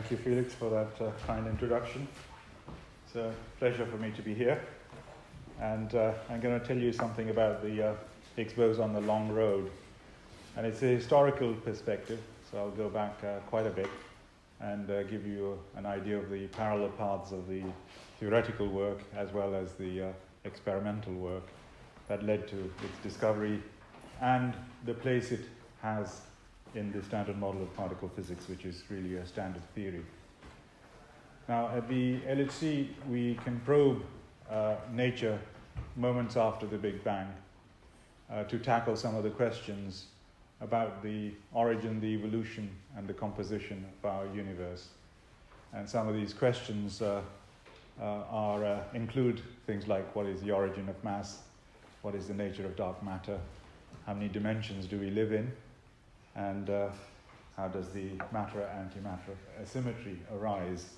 Thank you, Felix, for that kind introduction. It's a pleasure for me to be here. And I'm going to tell you something about the Higgs boson, the long road. And it's a historical perspective, so I'll go back quite a bit and give you an idea of the parallel paths of the theoretical work as well as the experimental work that led to its discovery and the place it has in the standard model of particle physics, which is really a standard theory. Now, at the LHC, we can probe nature moments after the Big Bang to tackle some of the questions about the origin, the evolution, and the composition of our universe. And some of these questions include things like what is the origin of mass, what is the nature of dark matter, how many dimensions do we live in, and how does the matter-antimatter asymmetry arise.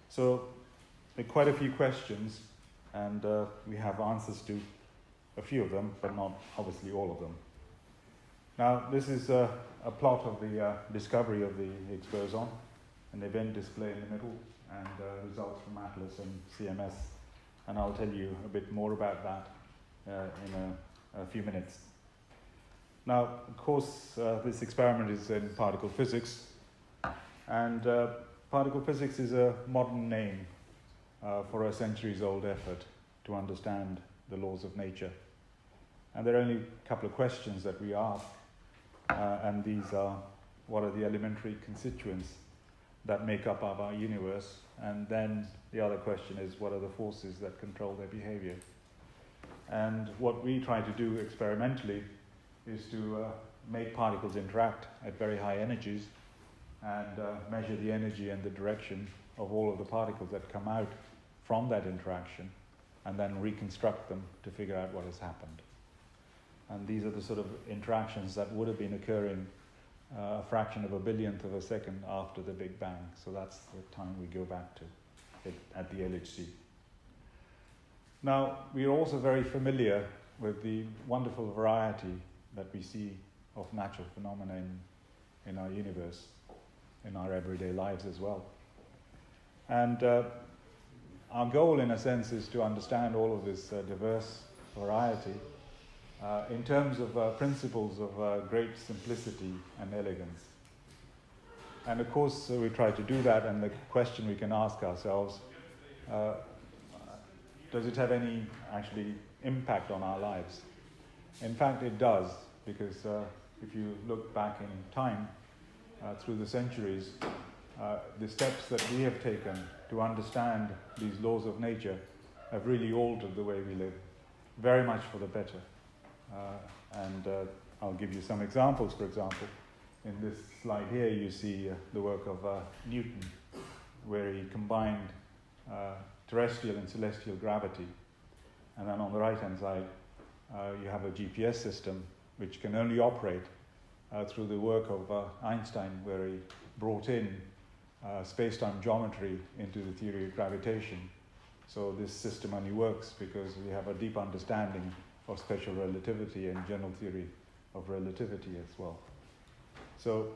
So there are quite a few questions, and we have answers to a few of them, but not obviously all of them. Now, this is a plot of the discovery of the Higgs boson, an event display in the middle, and results from ATLAS and CMS. And I'll tell you a bit more about that in a few minutes. Now, of course, this experiment is in particle physics, and particle physics is a modern name for a centuries-old effort to understand the laws of nature. And there are only a couple of questions that we ask, and these are, what are the elementary constituents that make up our universe? And then the other question is, what are the forces that control their behavior? And what we try to do experimentally is to make particles interact at very high energies and measure the energy and the direction of all of the particles that come out from that interaction, and then reconstruct them to figure out what has happened. And these are the sort of interactions that would have been occurring a fraction of a billionth of a second after the Big Bang. So that's the time we go back to it at the LHC. Now, we are also very familiar with the wonderful variety that we see of natural phenomena in our universe, in our everyday lives as well. And our goal, in a sense, is to understand all of this diverse variety in terms of principles of great simplicity and elegance. And of course, we try to do that, and the question we can ask ourselves, does it have any actually impact on our lives? In fact, it does, because if you look back in time, through the centuries, the steps that we have taken to understand these laws of nature have really altered the way we live, very much for the better. And I'll give you some examples. For example, in this slide here, you see the work of Newton, where he combined terrestrial and celestial gravity. And then on the right-hand side, you have a GPS system which can only operate through the work of Einstein, where he brought in space-time geometry into the theory of gravitation. So this system only works because we have a deep understanding of special relativity and general theory of relativity as well. So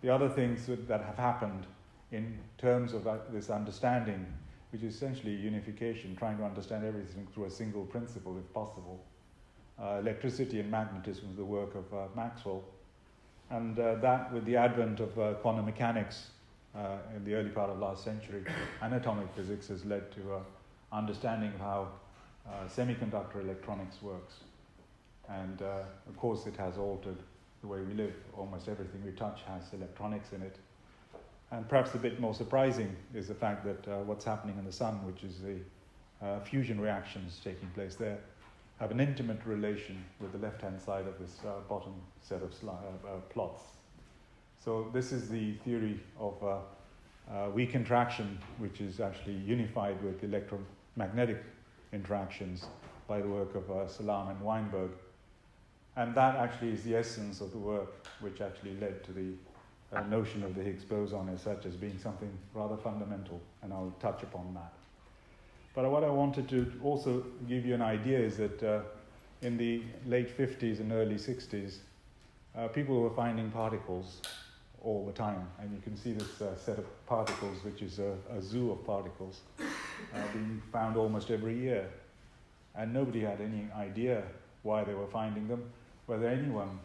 the other things that have happened in terms of this understanding, which is essentially unification, trying to understand everything through a single principle if possible. Electricity and magnetism is the work of Maxwell. And that, with the advent of quantum mechanics in the early part of last century, and atomic physics, has led to understanding of how semiconductor electronics works. And of course, it has altered the way we live. Almost everything we touch has electronics in it. And perhaps a bit more surprising is the fact that what's happening in the sun, which is the fusion reactions taking place there, have an intimate relation with the left-hand side of this bottom set of plots. So this is the theory of weak interaction, which is actually unified with electromagnetic interactions by the work of Salam and Weinberg. And that actually is the essence of the work which actually led to the notion of the Higgs boson as such, as being something rather fundamental, and I'll touch upon that. But what I wanted to also give you an idea is that in the late 50s and early 60s, people were finding particles all the time. And you can see this set of particles, which is a zoo of particles, being found almost every year. And nobody had any idea why they were finding them, whether anyone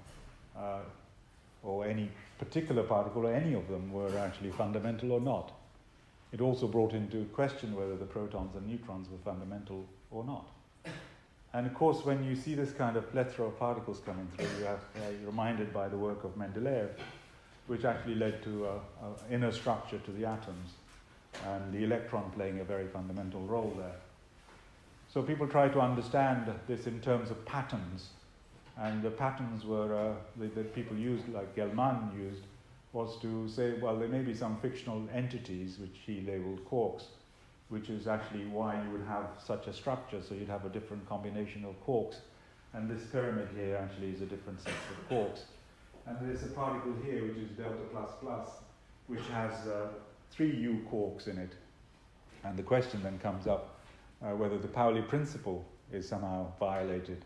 or any particular particle or any of them were actually fundamental or not. It also brought into question whether the protons and neutrons were fundamental or not. And of course, when you see this kind of plethora of particles coming through, you have reminded by the work of Mendeleev, which actually led to an inner structure to the atoms, and the electron playing a very fundamental role there. So people try to understand this in terms of patterns, and the patterns were that people used, like Gell-Mann used, was to say, well, there may be some fictional entities, which he labeled quarks, which is actually why you would have such a structure. So you'd have a different combination of quarks, and this pyramid here actually is a different set of quarks. And there's a particle here, which is delta plus plus, which has 3 U quarks in it. And the question then comes up whether the Pauli principle is somehow violated,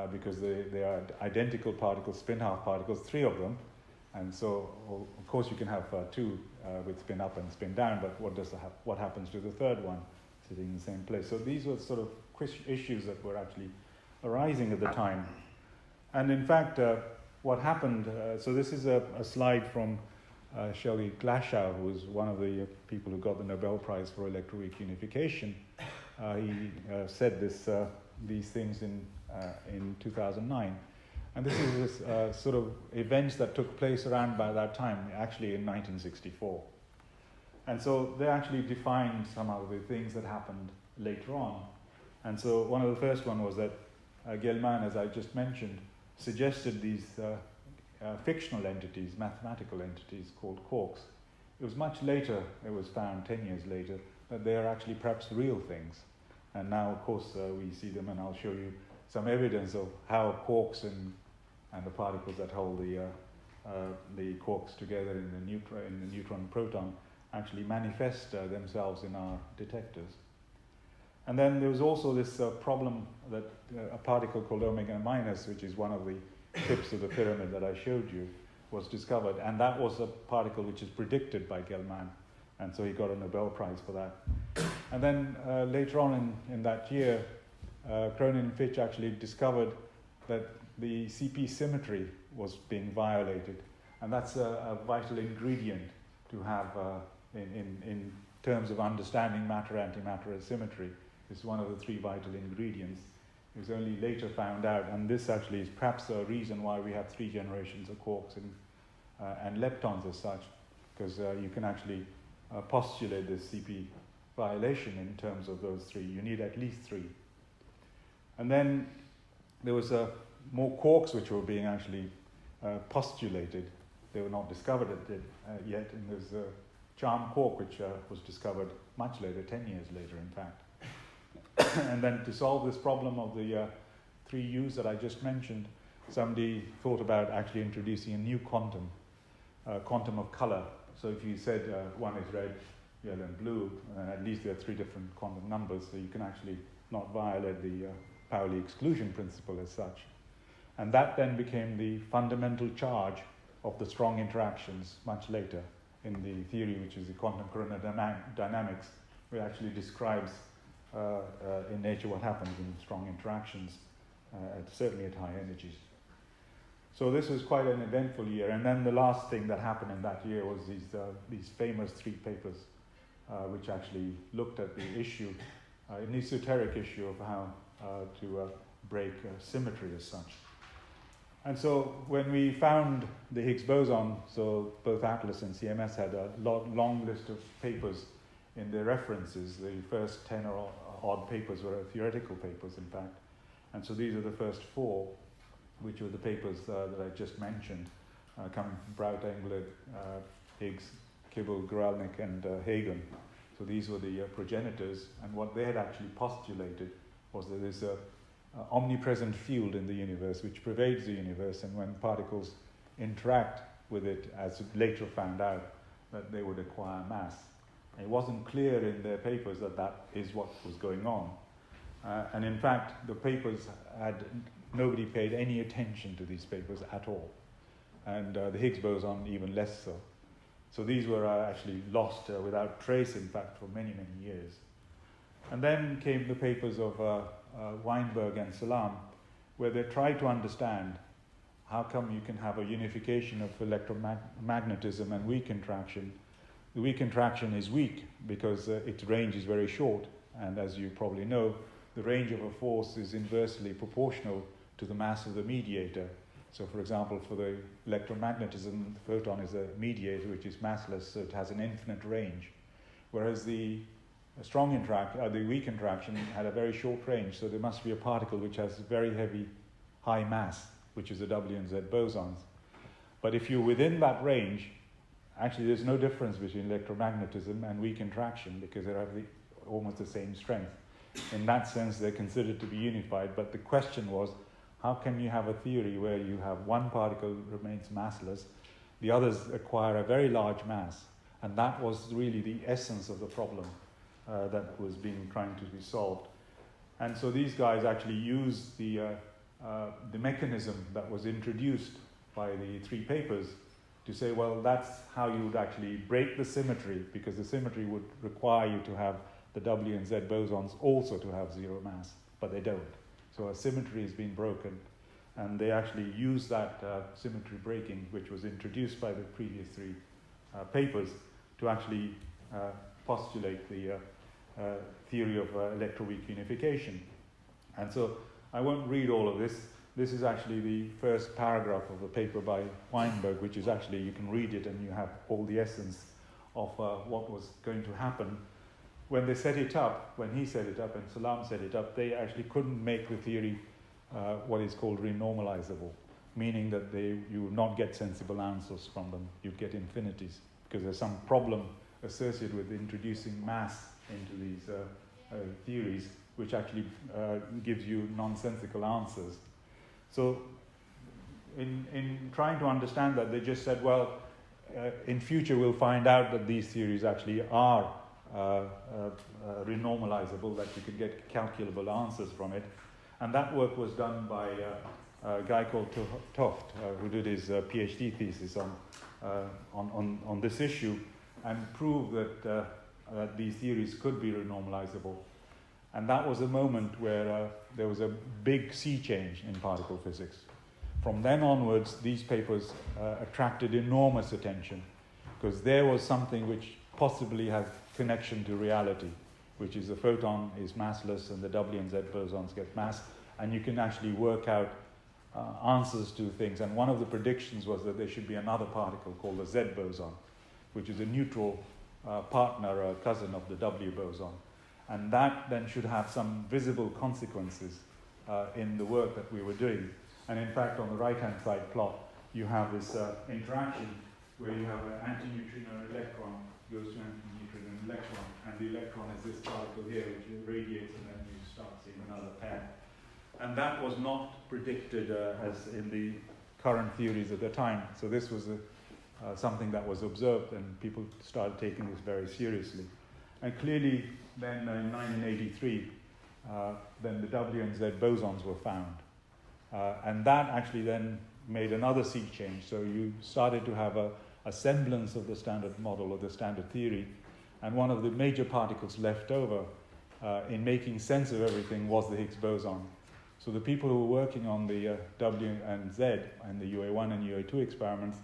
because they are identical particles, spin-half particles, 3 of them. And so, of course, you can have 2 with spin up and spin down, but what happens to the third one sitting in the same place? So these were sort of issues that were actually arising at the time. And in fact, what happened, so this is a slide from Shelley Glashow, who was one of the people who got the Nobel Prize for electroweak unification. He said these things in 2009. And this is this sort of events that took place around by that time, actually in 1964. And so they actually defined some of the things that happened later on. And so one of the first one was that Gell-Mann, as I just mentioned, suggested these fictional entities, mathematical entities called quarks. It was much later, it was found 10 years later, that they are actually perhaps real things. And now, of course, we see them, and I'll show you some evidence of how quarks and the particles that hold the quarks together in the neutron proton actually manifest themselves in our detectors. And then there was also this problem that a particle called omega minus, which is one of the tips of the pyramid that I showed you, was discovered. And that was a particle which is predicted by Gell-Mann. And so he got a Nobel Prize for that. And then later on in that year, Cronin and Fitch actually discovered that the CP symmetry was being violated. And that's a vital ingredient to have in terms of understanding matter-antimatter symmetry. It's one of the 3 vital ingredients. It was only later found out, and this actually is perhaps a reason why we have 3 generations of quarks and leptons as such, because you can actually postulate this CP violation in terms of those 3. You need at least 3. And then there was more quarks which were being actually postulated. They were not discovered yet, and there's a charm quark which was discovered much later, 10 years later in fact. And then to solve this problem of the 3 U's that I just mentioned, somebody thought about actually introducing a new quantum of color. So if you said one is red, yellow and blue, at least there are 3 different quantum numbers, so you can actually not violate the Pauli exclusion principle as such. And that then became the fundamental charge of the strong interactions much later in the theory, which is the quantum chromodynamics, which actually describes in nature what happens in strong interactions, certainly at high energies. So this was quite an eventful year. And then the last thing that happened in that year was these famous 3 papers, which actually looked at the issue, an esoteric issue of how to break symmetry as such. And so when we found the Higgs boson, so both Atlas and CMS had a long list of papers in their references. The first 10 or odd papers were theoretical papers, in fact. And so these are the first 4, which were the papers that I just mentioned, coming from Braut, Englert, Higgs, Kibble, Guralnik, and Hagen. So these were the progenitors, and what they had actually postulated was that there's a omnipresent field in the universe which pervades the universe, and when particles interact with it, as later found out, that they would acquire mass. It wasn't clear in their papers that that is what was going on. And in fact, the papers nobody paid any attention to these papers at all. and the Higgs boson even less so. So these were actually lost without trace, in fact, for many, many years. And then came the papers of Weinberg and Salam, where they tried to understand how come you can have a unification of electromagnetism and weak interaction. The weak interaction is weak because its range is very short, and as you probably know, the range of a force is inversely proportional to the mass of the mediator. So for example, for the electromagnetism, the photon is a mediator which is massless, so it has an infinite range. Whereas the weak interaction had a very short range, so there must be a particle which has very heavy, high mass, which is the W and Z bosons. But if you're within that range, actually there's no difference between electromagnetism and weak interaction because they have almost the same strength. In that sense, they're considered to be unified, but the question was, how can you have a theory where you have one particle remains massless, the others acquire a very large mass? And that was really the essence of the problem that was trying to be solved. And so these guys actually used the mechanism that was introduced by the three papers to say, well, that's how you would actually break the symmetry, because the symmetry would require you to have the W and Z bosons also to have zero mass, but they don't. So a symmetry has been broken, and they actually use that symmetry breaking, which was introduced by the previous three papers, to actually postulate the theory of electroweak unification. And so I won't read all of this. This is actually the first paragraph of the paper by Weinberg, which is actually, you can read it and you have all the essence of what was going to happen. When they set it up, when he set it up and Salam set it up, they actually couldn't make the theory what is called renormalizable, meaning that you would not get sensible answers from them. You'd get infinities, because there's some problem associated with introducing mass into these theories, which actually gives you nonsensical answers. So in trying to understand that, they just said, well, in future we'll find out that these theories actually are renormalizable, that you can get calculable answers from it. And that work was done by a guy called Toft, who did his PhD thesis on this issue, and proved that these theories could be renormalizable. And that was a moment where there was a big sea change in particle physics. From then onwards, these papers attracted enormous attention, because there was something which possibly has connection to reality, which is the photon is massless and the W and Z bosons get mass, and you can actually work out answers to things. And one of the predictions was that there should be another particle called the Z boson, which is a neutral partner, a cousin of the W boson. And that then should have some visible consequences in the work that we were doing. And in fact, on the right-hand side plot, you have this interaction where you have an antineutrino electron goes to antineutrino electron, and the electron is this particle here, which radiates, and then you start seeing another pair. And that was not predicted as in the current theories at the time. So this was something that was observed, and people started taking this very seriously. And clearly, then in 1983, then the W and Z bosons were found. And that actually then made another sea change. So you started to have a semblance of the standard model or the standard theory. And one of the major particles left over in making sense of everything was the Higgs boson. So the people who were working on the W and Z and the UA1 and UA2 experiments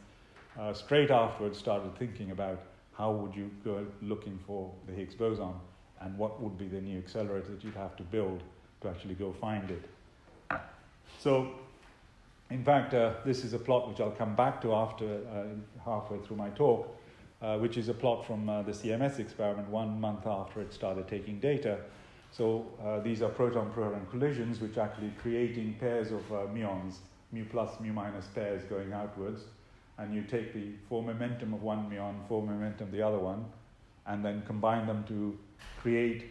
straight afterwards started thinking about how would you go looking for the Higgs boson and what would be the new accelerator that you'd have to build to actually go find it. So, in fact, this is a plot which I'll come back to after halfway through my talk, which is a plot from the CMS experiment 1 month after it started taking data. So these are proton-proton collisions, which are actually creating pairs of muons, mu plus, mu minus pairs going outwards. And you take the four momentum of one muon, four momentum of the other one, and then combine them to create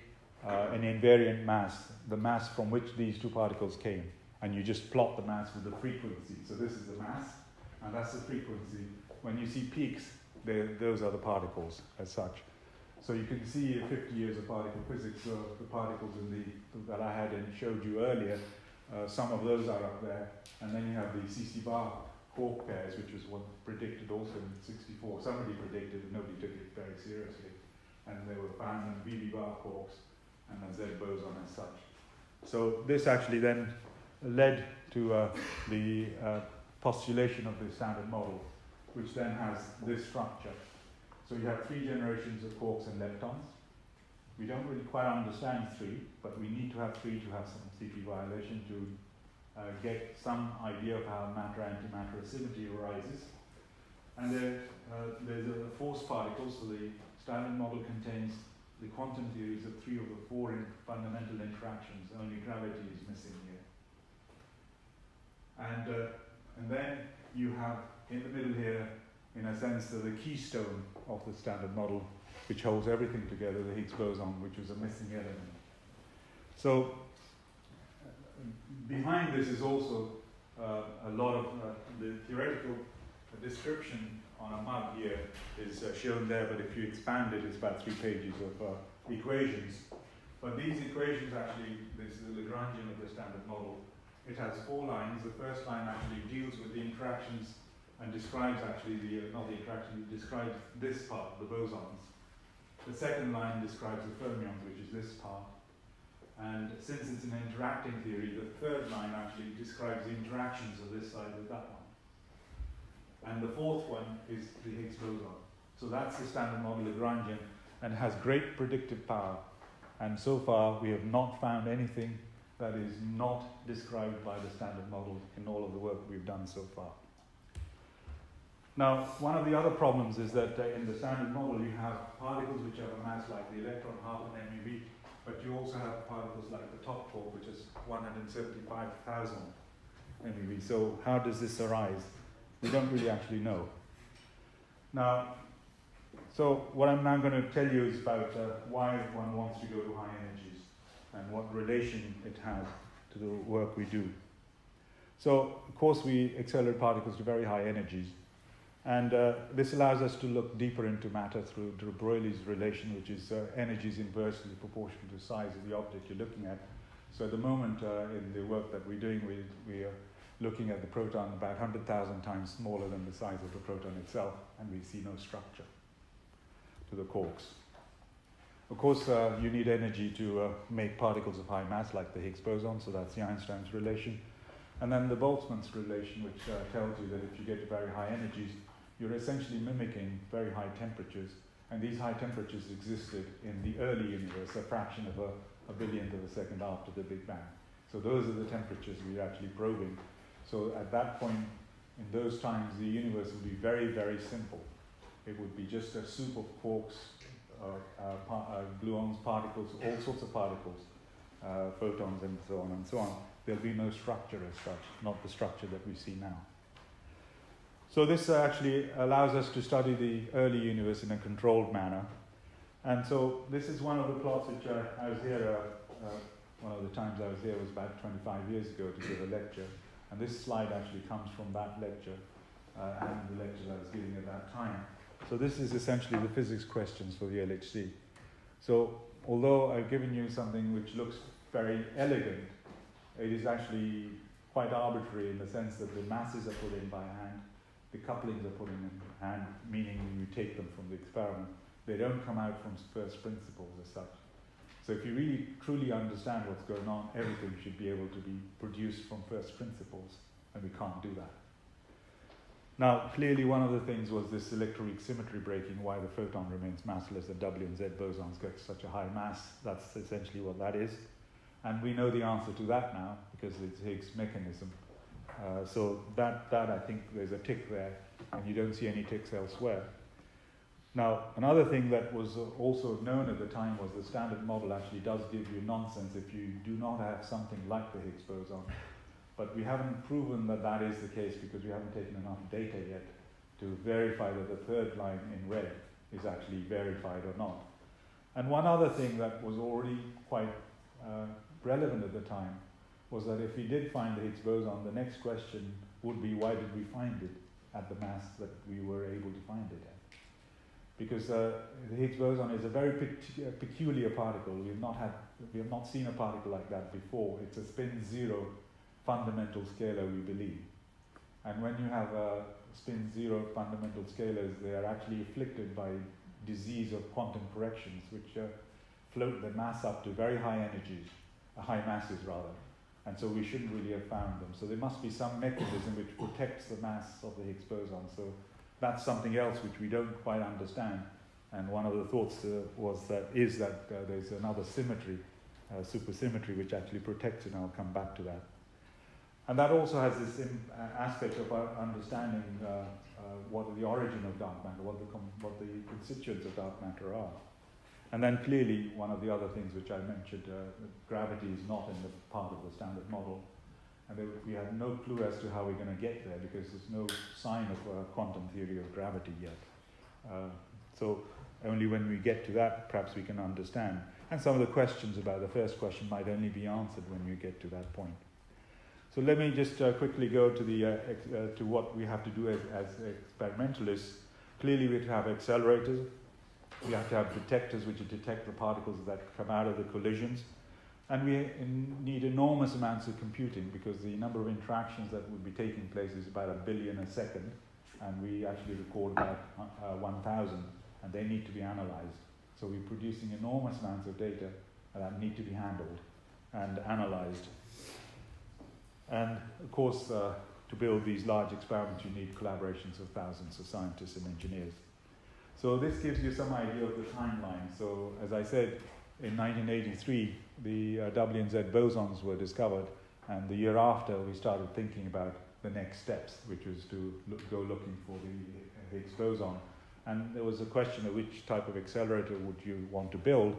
an invariant mass, the mass from which these two particles came. And you just plot the mass with the frequency. So this is the mass, and that's the frequency. When you see peaks, those are the particles as such. So you can see 50 years of particle physics, the particles that I had and showed you earlier, some of those are up there. And then you have the CC bar quark pairs, which was what predicted also in '64. Somebody predicted and nobody took it very seriously. And they were found in Virdee bar quarks and a Z boson as such. So this actually then led to the postulation of the standard model, which then has this structure. So you have 3 generations of quarks and leptons. We don't really quite understand 3, but we need to have 3 to have some CP violation to get some idea of how matter-antimatter asymmetry arises. And there's a force particle, so the standard model contains the quantum theories of 3 of the 4 fundamental interactions. Only gravity is missing here. And then you have, in the middle here, in a sense, the keystone of the standard model, which holds everything together, the Higgs boson, which is a missing element. So behind this is also a lot of the theoretical description on a mug here is shown there, but if you expand it, it's about 3 pages of equations. But these equations actually, this is the Lagrangian of the standard model. It has 4 lines. The first line actually deals with the interactions and describes actually not the interaction, it describes this part, the bosons. The second line describes the fermions, which is this part. And since it's an interacting theory, the third line actually describes the interactions of this side with that one. And the fourth one is the Higgs boson. So that's the standard model Lagrangian, and has great predictive power. And so far, we have not found anything that is not described by the standard model in all of the work we've done so far. Now, one of the other problems is that in the standard model you have particles which have a mass like the electron, half an MeV, but you also have particles like the top quark, which is 175,000 MeV. So how does this arise? We don't really actually know. Now, so what I'm now going to tell you is about why one wants to go to high energies and what relation it has to the work we do. So, of course, we accelerate particles to very high energies. And this allows us to look deeper into matter through de Broglie's relation, which is energy is inversely proportional to the size of the object you're looking at. So at the moment, in the work that we're doing, we are looking at the proton about 100,000 times smaller than the size of the proton itself, and we see no structure to the quarks. Of course, you need energy to make particles of high mass, like the Higgs boson, so that's the Einstein's relation. And then the Boltzmann's relation, which tells you that if you get to very high energies, you're essentially mimicking very high temperatures, and these high temperatures existed in the early universe, a fraction of a billionth of a second after the Big Bang. So those are the temperatures we're actually probing. So at that point, in those times, the universe would be very, very simple. It would be just a soup of quarks, gluons, particles, all sorts of particles, photons, and so on and so on. There'll be no structure as such, not the structure that we see now. So this actually allows us to study the early universe in a controlled manner. And so this is one of the plots which I was here, one of the times I was here was about 25 years ago to give a lecture. And this slide actually comes from that lecture and the lecture I was giving at that time. So this is essentially the physics questions for the LHC. So although I've given you something which looks very elegant, it is actually quite arbitrary in the sense that the masses are put in by hand, the couplings are put in hand, meaning you take them from the experiment. They don't come out from first principles as such. So if you really truly understand what's going on, everything should be able to be produced from first principles, and we can't do that. Now, clearly one of the things was this electroweak symmetry breaking, why the photon remains massless, the W and Z bosons get such a high mass. That's essentially what that is. And we know the answer to that now, because it's Higgs mechanism. So that I think there's a tick there, and you don't see any ticks elsewhere. Now, another thing that was also known at the time was the standard model actually does give you nonsense if you do not have something like the Higgs boson. But we haven't proven that that is the case because we haven't taken enough data yet to verify that the third line in red is actually verified or not. And one other thing that was already quite relevant at the time was that if we did find the Higgs boson, the next question would be why did we find it at the mass that we were able to find it at? Because the Higgs boson is a very peculiar particle. We have not seen a particle like that before. It's a spin zero fundamental scalar, we believe. And when you have spin zero fundamental scalars, they are actually afflicted by disease of quantum corrections, which float the mass up to very high energies, high masses rather. And so we shouldn't really have found them. So there must be some mechanism which protects the mass of the Higgs boson. So that's something else which we don't quite understand. And one of the thoughts is that there's another symmetry, supersymmetry, which actually protects it, and I'll come back to that. And that also has this aspect of understanding what the origin of dark matter, what the constituents of dark matter are. And then clearly, one of the other things which I mentioned, gravity is not in the part of the standard model. And we have no clue as to how we're going to get there, because there's no sign of quantum theory of gravity yet. So only when we get to that, perhaps we can understand. And some of the questions about the first question might only be answered when we get to that point. So let me just quickly go to to what we have to do as experimentalists. Clearly, we have to have accelerators. We have to have detectors which detect the particles that come out of the collisions. And we need enormous amounts of computing, because the number of interactions that would be taking place is about 1 billion a second. And we actually record about 1,000, and they need to be analyzed. So we're producing enormous amounts of data that need to be handled and analyzed. And of course, to build these large experiments, you need collaborations of thousands of scientists and engineers. So this gives you some idea of the timeline. So as I said, in 1983, the W and Z bosons were discovered, and the year after, we started thinking about the next steps, which was to go looking for the Higgs boson. And there was a question of which type of accelerator would you want to build.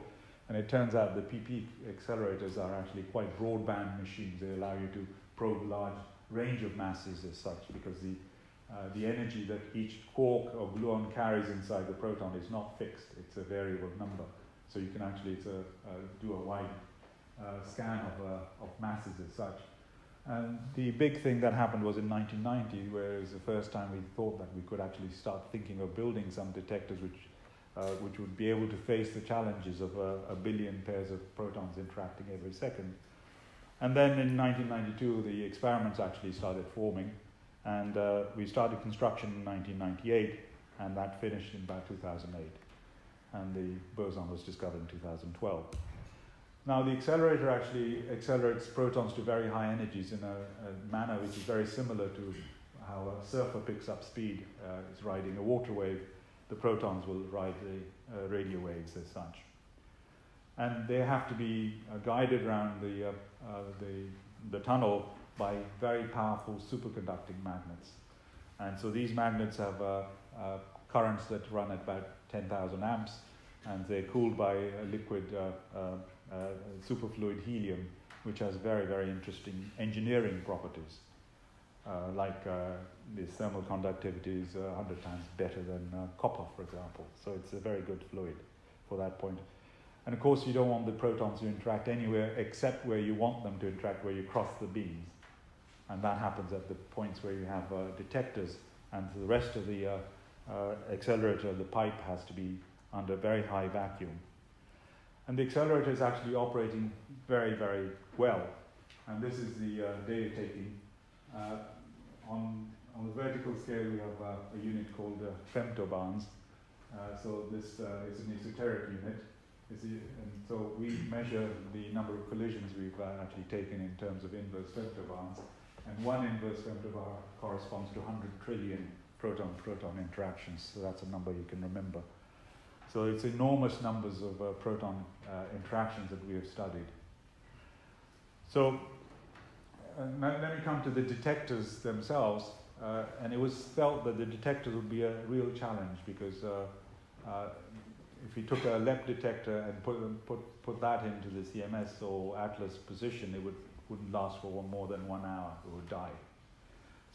And it turns out the PP accelerators are actually quite broadband machines. They allow you to probe a large range of masses as such, because the energy that each quark or gluon carries inside the proton is not fixed. It's a variable number. So you can actually do a wide scan of masses as such. And the big thing that happened was in 1990, where it was the first time we thought that we could actually start thinking of building some detectors which would be able to face the challenges of 1 billion pairs of protons interacting every second. And then in 1992, the experiments actually started forming, and we started construction in 1998, and that finished in about 2008. And the boson was discovered in 2012. Now, the accelerator actually accelerates protons to very high energies in a manner which is very similar to how a surfer picks up speed. It's riding a water wave. The protons will ride the radio waves as such. And they have to be guided around the tunnel by very powerful superconducting magnets. And so these magnets have currents that run at about 10,000 amps, and they're cooled by a liquid superfluid helium, which has very, very interesting engineering properties. Like the thermal conductivity is 100 times better than copper, for example. So it's a very good fluid for that point. And of course, you don't want the protons to interact anywhere except where you want them to interact, where you cross the beams. And that happens at the points where you have detectors, and the rest of the accelerator, the pipe, has to be under very high vacuum. And the accelerator is actually operating very, very well. And this is the data taking. On the vertical scale, we have a unit called femtobars. So this is an esoteric unit. And so we measure the number of collisions we've actually taken in terms of inverse femtobars. And one inverse femtobar corresponds to 100 trillion proton-proton interactions. So that's a number you can remember. So it's enormous numbers of proton interactions that we have studied. So let me come to the detectors themselves. And it was felt that the detectors would be a real challenge, because if we took a LEP detector and put that into the CMS or Atlas position, it wouldn't last for more than 1 hour. It would die.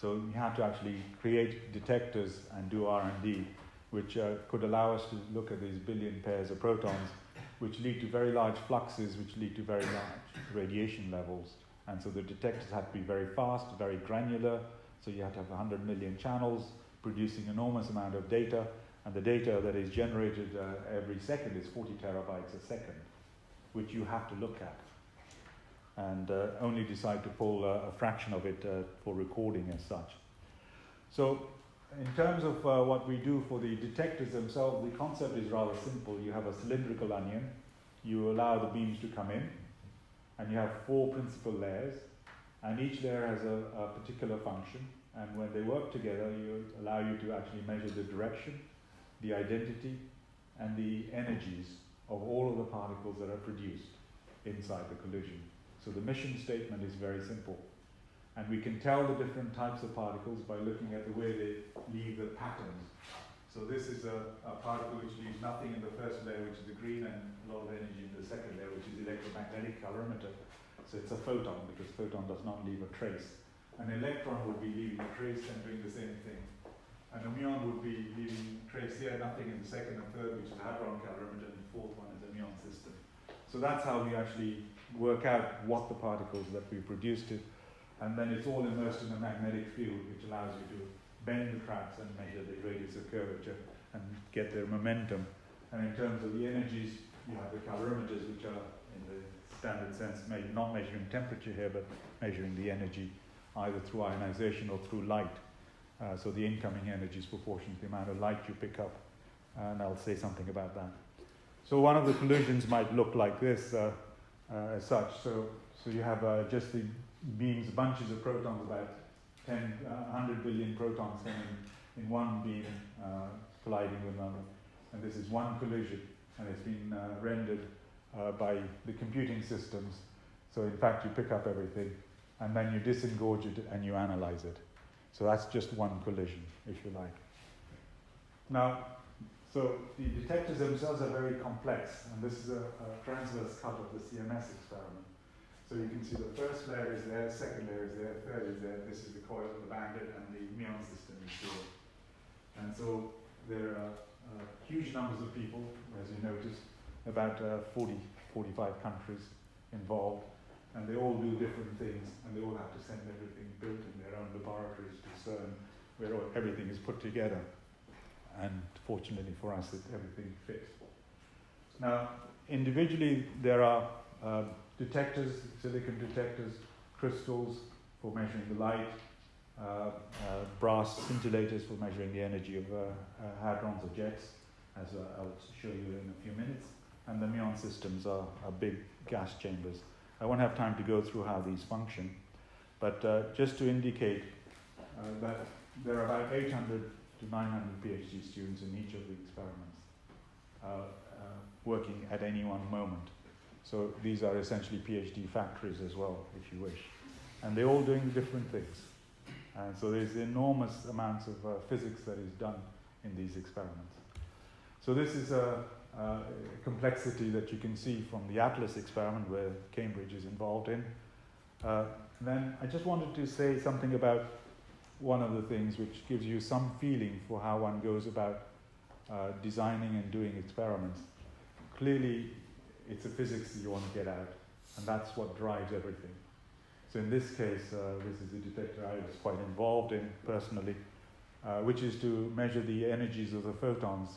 So we had to actually create detectors and do R&D, which could allow us to look at these billion pairs of protons, which lead to very large fluxes, which lead to very large radiation levels. And so the detectors had to be very fast, very granular. So you have to have 100 million channels producing enormous amount of data. And the data that is generated every second is 40 terabytes a second, which you have to look at. And only decide to pull a fraction of it for recording as such. So in terms of what we do for the detectors themselves, the concept is rather simple. You have a cylindrical onion, you allow the beams to come in, and you have 4 principal layers, and each layer has a particular function, and when they work together, allow you to actually measure the direction, the identity, and the energies of all of the particles that are produced inside the collision. So the mission statement is very simple. And we can tell the different types of particles by looking at the way they leave the patterns. So this is a particle which leaves nothing in the first layer, which is the green, and a lot of energy in the second layer, which is electromagnetic calorimeter. So it's a photon, because photon does not leave a trace. An electron would be leaving a trace and doing the same thing. And a muon would be leaving a trace here, nothing in the second and third, which is hadron calorimeter, and the fourth one is a muon system. So that's how we actually work out what the particles that we produce to. And then it's all immersed in a magnetic field, which allows you to bend the tracks and measure the radius of curvature and get their momentum. And in terms of the energies, you have the calorimeters, which are, in the standard sense, not measuring temperature here, but measuring the energy either through ionization or through light. So the incoming energy is proportional to the amount of light you pick up. And I'll say something about that. So one of the collisions might look like this as such. So you have just the beams, bunches of protons, about 100 billion protons coming in one beam, colliding with another. And this is one collision, and it's been rendered by the computing systems. So in fact, you pick up everything, and then you disengorge it and you analyze it. So that's just one collision, if you like. Now, so the detectors themselves are very complex, and this is a transverse cut of the CMS experiment. So you can see the first layer is there, second layer is there, third is there. This is the coil, the bandit, and the muon system is here. And so there are huge numbers of people, as you notice, about 40, 45 countries involved, and they all do different things, and they all have to send everything built in their own laboratories to CERN, where everything is put together. And fortunately for us, everything fits. Now, individually, there are detectors, silicon detectors, crystals for measuring the light, brass scintillators for measuring the energy of hadrons or jets, as I'll show you in a few minutes. And the muon systems are big gas chambers. I won't have time to go through how these function, but just to indicate that there are about 800 to 900 PhD students in each of the experiments working at any one moment. So these are essentially PhD factories as well, if you wish. And they're all doing different things. And so there's enormous amounts of physics that is done in these experiments. So this is a complexity that you can see from the ATLAS experiment where Cambridge is involved in. Then I just wanted to say something about one of the things which gives you some feeling for how one goes about designing and doing experiments. Clearly, it's a physics that you want to get out, and that's what drives everything. So in this case, this is a detector I was quite involved in personally, which is to measure the energies of the photons.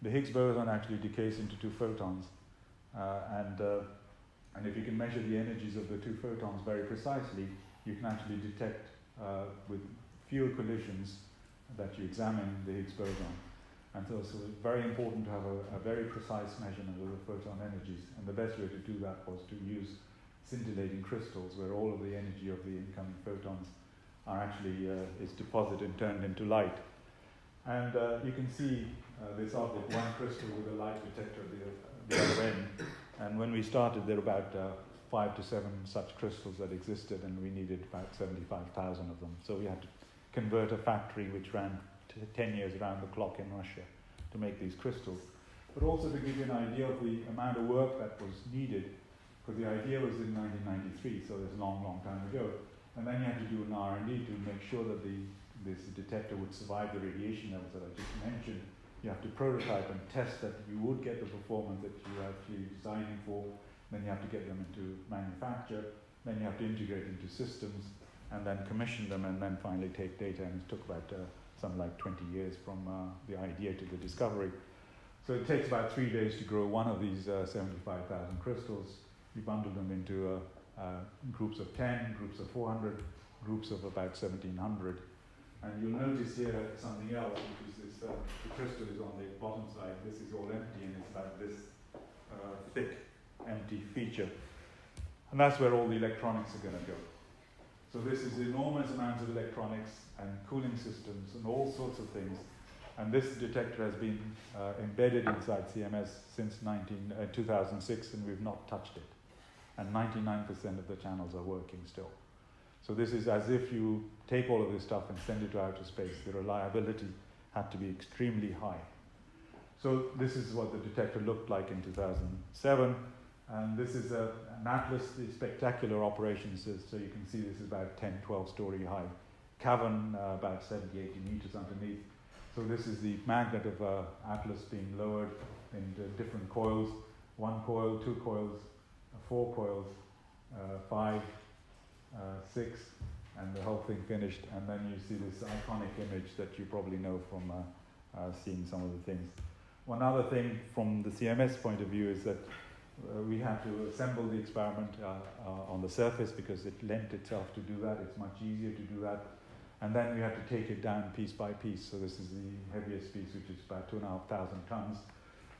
The Higgs boson actually decays into 2 photons, and if you can measure the energies of the 2 photons very precisely, you can actually detect with fewer collisions that you examine the Higgs boson. And so it's very important to have a very precise measurement of the photon energies. And the best way to do that was to use scintillating crystals, where all of the energy of the incoming photons are actually is deposited and turned into light. And you can see this object, one crystal with a light detector at the other end. And when we started, there were about 5 to 7 such crystals that existed, and we needed about 75,000 of them. So we had to convert a factory which ran 10 years around the clock in Russia to make these crystals. But also to give you an idea of the amount of work that was needed, because the idea was in 1993, so it's a long, long time ago. And then you had to do an R&D to make sure that this detector would survive the radiation levels that I just mentioned. You have to prototype and test that you would get the performance that you were actually designing for. Then you have to get them into manufacture. Then you have to integrate into systems, and then commission them, and then finally take data. And it took about something like 20 years from the idea to the discovery. So it takes about 3 days to grow one of these 75,000 crystals. You bundle them into groups of 10, groups of 400, groups of about 1,700. And you'll notice here something else, which is this, the crystal is on the bottom side. This is all empty, and it's like this thick, empty feature. And that's where all the electronics are going to go. So this is enormous amounts of electronics and cooling systems and all sorts of things. And this detector has been embedded inside CMS since 2006, and we've not touched it. And 99% of the channels are working still. So this is as if you take all of this stuff and send it to outer space. The reliability had to be extremely high. So this is what the detector looked like in 2007. And this is an Atlas, the spectacular operations. So you can see this is about 10, 12-story high cavern, about 70, 80 meters underneath. So this is the magnet of Atlas being lowered into different coils. 1 coil, 2 coils, 4 coils, 5, 6, and the whole thing finished. And then you see this iconic image that you probably know from seeing some of the things. One other thing from the CMS point of view is that we had to assemble the experiment on the surface because it lent itself to do that. It's much easier to do that. And then we had to take it down piece by piece. So this is the heaviest piece, which is about 2,500 tons.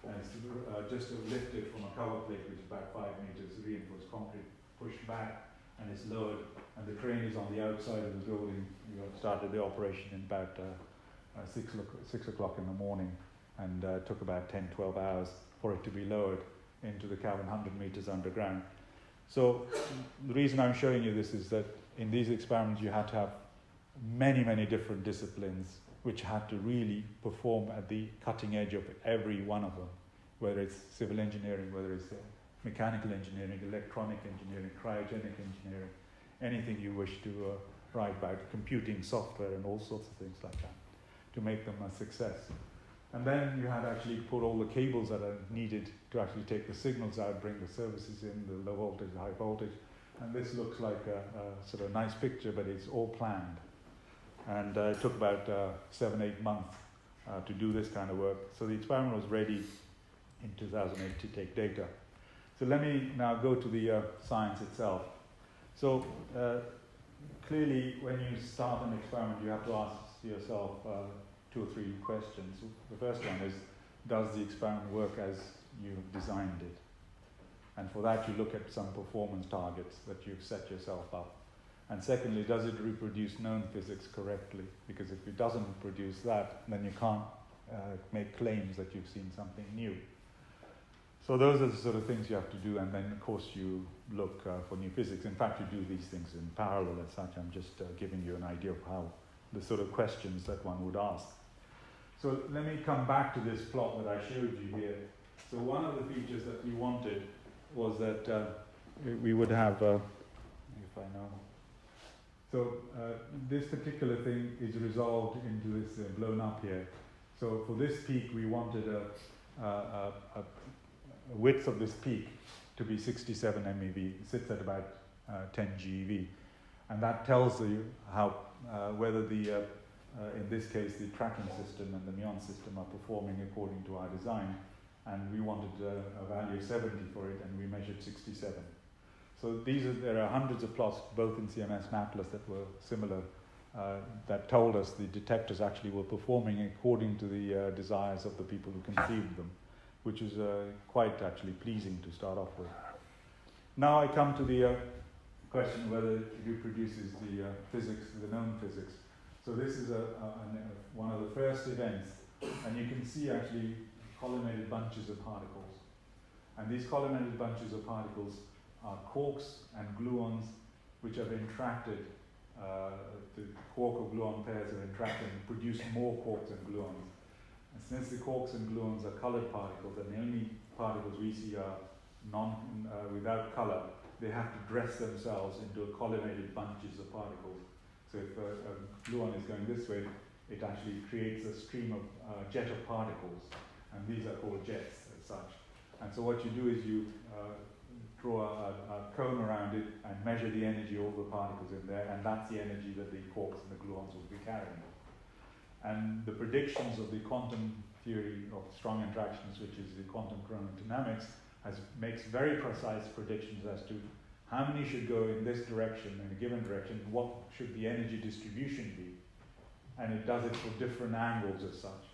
And it's just lifted from a cover plate, which is about 5 meters, reinforced concrete, pushed back, and it's lowered. And the crane is on the outside of the building. We started the operation in about 6 o'clock in the morning, and took about 10, 12 hours for it to be lowered into the cavern 100 meters underground. So the reason I'm showing you this is that in these experiments you had to have many, many different disciplines which had to really perform at the cutting edge of every one of them, whether it's civil engineering, whether it's mechanical engineering, electronic engineering, cryogenic engineering, anything you wish to write about, computing software and all sorts of things like that, to make them a success. And then you had to actually put all the cables that are needed to actually take the signals out, bring the services in, the low voltage, the high voltage. And this looks like a sort of nice picture, but it's all planned. And it took about 7-8 months to do this kind of work. So the experiment was ready in 2008 to take data. So let me now go to the science itself. So clearly, when you start an experiment, you have to ask yourself 2 or 3 questions. The first one is, does the experiment work as you designed it? And for that, you look at some performance targets that you've set yourself up. And secondly, does it reproduce known physics correctly? Because if it doesn't reproduce that, then you can't make claims that you've seen something new. So those are the sort of things you have to do, and then of course you look for new physics. In fact, you do these things in parallel as such. I'm just giving you an idea of how the sort of questions that one would ask. So let me come back to this plot that I showed you here. So one of the features that we wanted was that we would have, if I know, so this particular thing is resolved into this blown up here. So for this peak, we wanted a width of this peak to be 67 MeV. It sits at about 10 GeV. And that tells you how, whether the, in this case, the tracking system and the muon system are performing according to our design. And we wanted a value of 70 for it, and we measured 67. So there are hundreds of plots, both in CMS and Atlas, that were similar, that told us the detectors actually were performing according to the desires of the people who conceived them, which is quite actually pleasing to start off with. Now I come to the question whether it reproduces the physics, the known physics. So this is one of the first events, and you can see actually collimated bunches of particles. And these collimated bunches of particles are quarks and gluons, which have interacted. The quark or gluon pairs have interacted and produced more quarks and gluons. And since the quarks and gluons are colored particles, and the only particles we see are without color, they have to dress themselves into collimated bunches of particles. So if a gluon is going this way, it actually creates a stream of jet of particles, and these are called jets as such. And so what you do is you draw a cone around it and measure the energy of all the particles in there, and that's the energy that the quarks and the gluons will be carrying. And the predictions of the quantum theory of strong interactions, which is the quantum chromodynamics, makes very precise predictions as to how many should go in this direction, in a given direction, what should the energy distribution be. and it does it for different angles as such.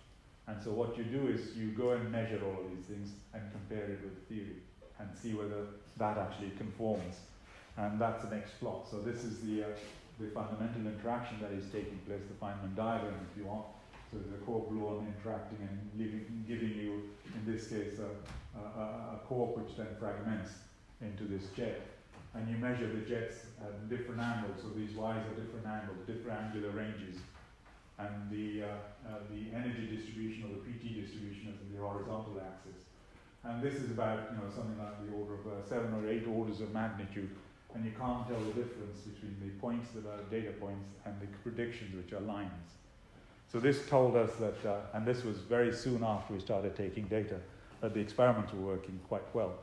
And so what you do is you go and measure all of these things and compare it with theory and see whether that actually conforms. And that's the next plot. So this is the fundamental interaction that is taking place, the Feynman diagram if you want. So the core gluon interacting and giving you, in this case, a quark which then fragments into this jet. And you measure the jets at different angles, so these y's are different angles, different angular ranges. And the energy distribution or the PT distribution is in the horizontal axis. And this is about something like the order of 7 or 8 orders of magnitude. And you can't tell the difference between the points that are data points and the predictions, which are lines. So this told us that, and this was very soon after we started taking data, that the experiments were working quite well.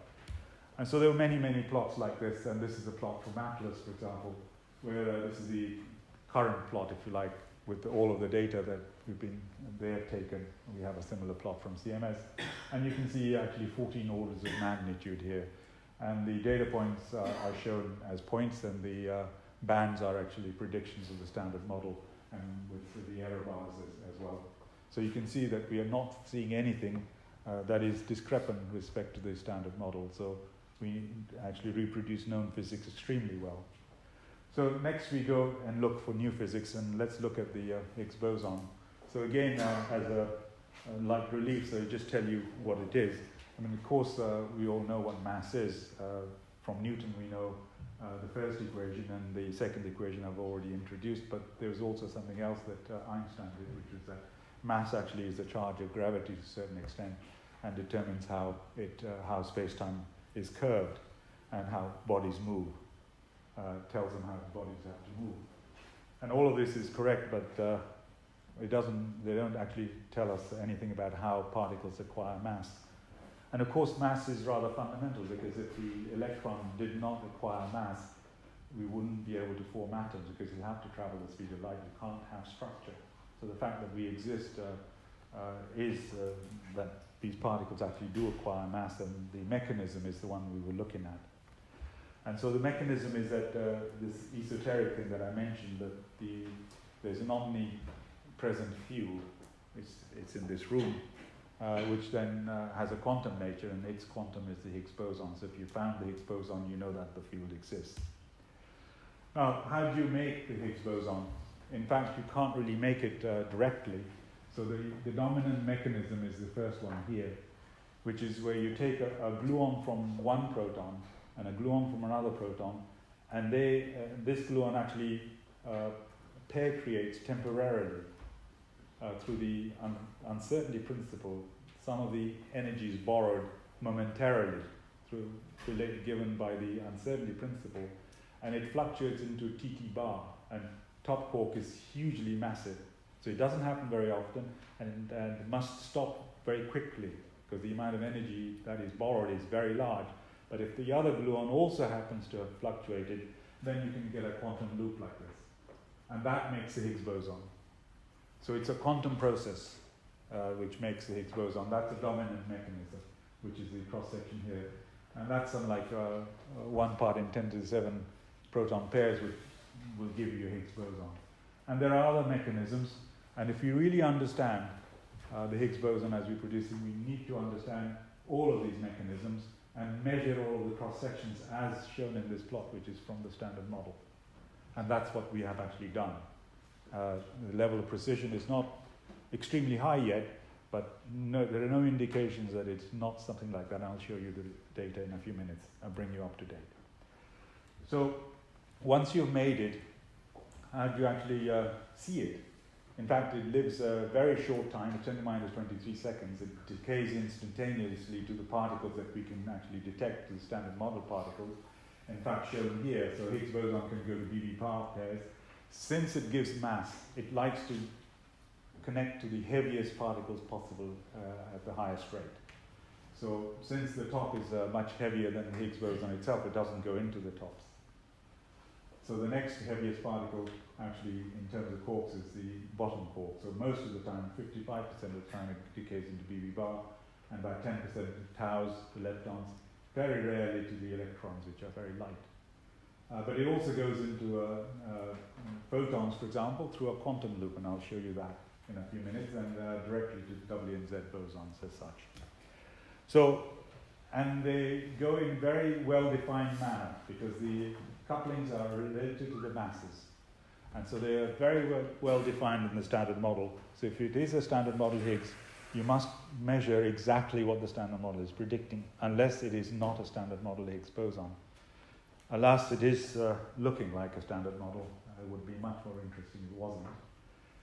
And so there were many, many plots like this, and this is a plot from Atlas, for example, where this is the current plot, if you like, with all of the data that they have taken. We have a similar plot from CMS. And you can see actually 14 orders of magnitude here. And the data points are shown as points, and the bands are actually predictions of the standard model, and with the error bars as well. So you can see that we are not seeing anything that is discrepant with respect to the standard model. So we actually reproduce known physics extremely well. So next we go and look for new physics, and let's look at the Higgs boson. So again, as a light relief, so I just tell you what it is. I mean, of course, we all know what mass is. From Newton, we know the first equation, and the second equation I've already introduced, but there's also something else that Einstein did, which is that mass actually is the charge of gravity to a certain extent, and determines how space-time is curved and how bodies move. Tells them how bodies have to move. And all of this is correct, but they don't actually tell us anything about how particles acquire mass. And of course, mass is rather fundamental, because if the electron did not acquire mass, we wouldn't be able to form atoms, because you have to travel the speed of light. You can't have structure. So the fact that we exist is that these particles actually do acquire mass, and the mechanism is the one we were looking at. And so the mechanism is that this esoteric thing that I mentioned, that there's an omnipresent field, it's in this room, which then has a quantum nature, and its quantum is the Higgs boson. So if you found the Higgs boson, you know that the field exists. Now, how do you make the Higgs boson? In fact, you can't really make it directly. So the dominant mechanism is the first one here, which is where you take a gluon from one proton and a gluon from another proton, and this gluon actually pair creates temporarily through the uncertainty principle. Some of the energy is borrowed momentarily given by the uncertainty principle, and it fluctuates into TT bar, and top quark is hugely massive. So it doesn't happen very often, and it must stop very quickly, because the amount of energy that is borrowed is very large. But if the other gluon also happens to have fluctuated, then you can get a quantum loop like this. And that makes the Higgs boson. So it's a quantum process which makes the Higgs boson. That's a dominant mechanism, which is the cross-section here. And that's something like 1 part in 10 to the 7 proton pairs will give you a Higgs boson. And there are other mechanisms, and if you really understand the Higgs boson as we produce it, we need to understand all of these mechanisms and measure all of the cross-sections as shown in this plot, which is from the standard model. And that's what we have actually done. The level of precision is not extremely high yet, but there are no indications that it's not something like that. I'll show you the data in a few minutes. I'll bring you up to date. So once you've made it, how do you actually see it? In fact, it lives a very short time, it's only minus 23 seconds. It decays instantaneously to the particles that we can actually detect, the standard model particles. In fact, shown here, so Higgs boson can go to BB pairs. Since it gives mass, it likes to connect to the heaviest particles possible at the highest rate. So since the top is much heavier than the Higgs boson itself, it doesn't go into the tops. So the next heaviest particle, actually, in terms of quarks, is the bottom quark. So most of the time, 55% of the time, it decays into BB bar, and about 10% to taus, the leptons, very rarely to the electrons, which are very light. But it also goes into photons, for example, through a quantum loop, and I'll show you that in a few minutes, and directly to W and Z bosons as such. So, and they go in very well-defined manner, because the couplings are related to the masses. And so they are very well defined in the standard model. So if it is a standard model Higgs, you must measure exactly what the standard model is predicting, unless it is not a standard model Higgs boson. Alas, it is looking like a standard model. It would be much more interesting if it wasn't.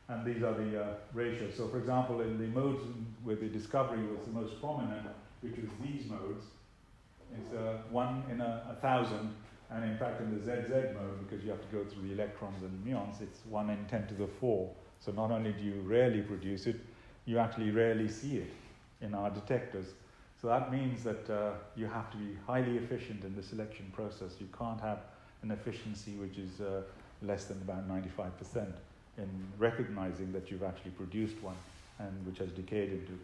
And these are the ratios. So for example, in the modes where the discovery was the most prominent, which was these modes, it's 1 in 1,000. And in fact, in the ZZ mode, because you have to go through the electrons and muons, it's 1 in 10 to the 4. So not only do you rarely produce it, you actually rarely see it in our detectors. So that means that you have to be highly efficient in the selection process. You can't have an efficiency which is less than about 95% in recognizing that you've actually produced one and which has decayed into.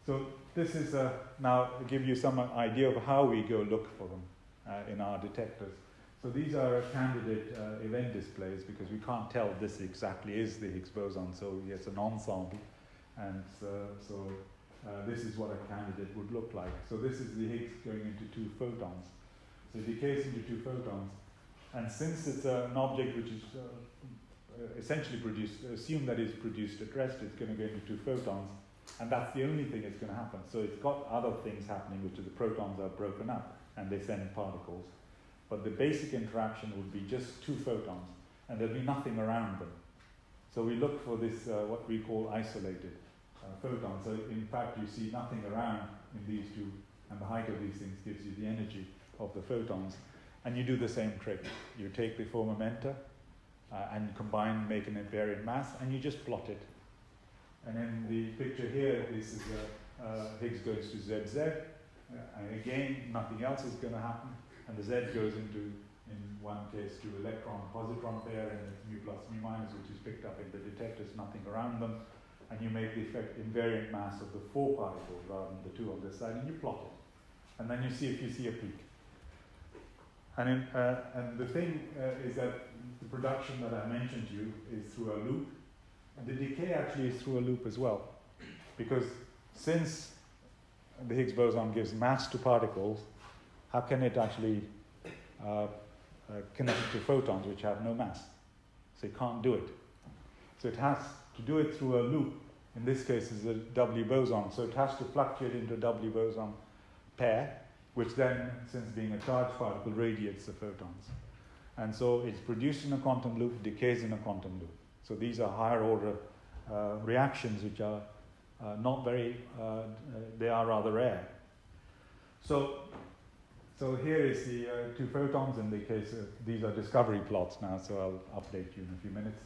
So this is now to give you some idea of how we go look for them in our detectors. So these are candidate event displays, because we can't tell this exactly is the Higgs boson, so it's an ensemble. And so this is what a candidate would look like. So this is the Higgs going into 2 photons. So it decays into 2 photons. And since it's an object which is essentially produced, assume that it's produced at rest, it's going to go into 2 photons. And that's the only thing that's going to happen. So it's got other things happening, which are the protons are broken up and they send particles. But the basic interaction would be just 2 photons, and there'll be nothing around them. So we look for this, what we call isolated photons. So in fact, you see nothing around in these 2, and the height of these things gives you the energy of the photons. And you do the same trick. You take the 4 momenta and combine, make an invariant mass, and you just plot it. And in the picture here, this is Higgs goes to ZZ, and again, nothing else is going to happen, and the Z goes into, in one case, to electron-positron pair, and it's mu plus, mu minus, which is picked up in the detectors, nothing around them, and you make the effect invariant mass of the 4 particles rather than the 2 on this side, and you plot it. And then you see if you see a peak. And the thing is that the production that I mentioned to you is through a loop. And the decay actually is through a loop as well. Because since the Higgs boson gives mass to particles, how can it actually connect to photons which have no mass? So it can't do it. So it has to do it through a loop. In this case, is a W boson. So it has to fluctuate into a W boson pair, which then, since being a charged particle, radiates the photons. And so it's produced in a quantum loop, decays in a quantum loop. So these are higher order reactions which are not very, they are rather rare. So here is the 2 photons in the case of, these are discovery plots now, so I'll update you in a few minutes.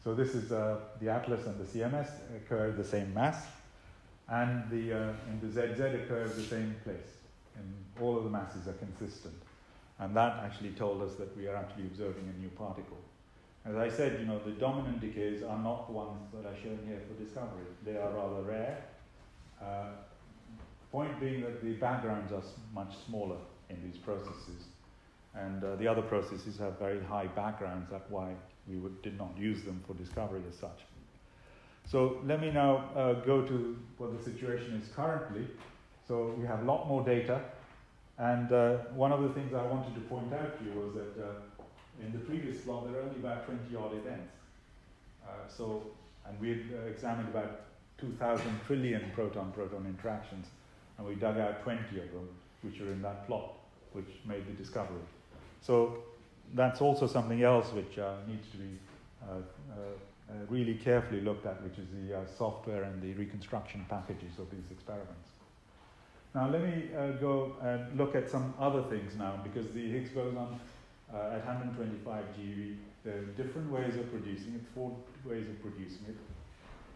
So this is the Atlas and the CMS occur the same mass, and the in the ZZ occur the same place. And all of the masses are consistent. And that actually told us that we are actually observing a new particle. As I said, the dominant decays are not the ones that are shown here for discovery. They are rather rare. Point being that the backgrounds are much smaller in these processes. And the other processes have very high backgrounds. That's why we did not use them for discovery as such. So let me now go to what the situation is currently. So we have a lot more data. And one of the things I wanted to point out to you was that in the previous plot, there are only about 20 odd events. And we examined about 2,000 trillion proton-proton interactions, and we dug out 20 of them, which are in that plot, which made the discovery. So that's also something else which needs to be really carefully looked at, which is the software and the reconstruction packages of these experiments. Now let me go and look at some other things now, because the Higgs boson at 125 GeV, there are different ways of producing it, 4 ways of producing it.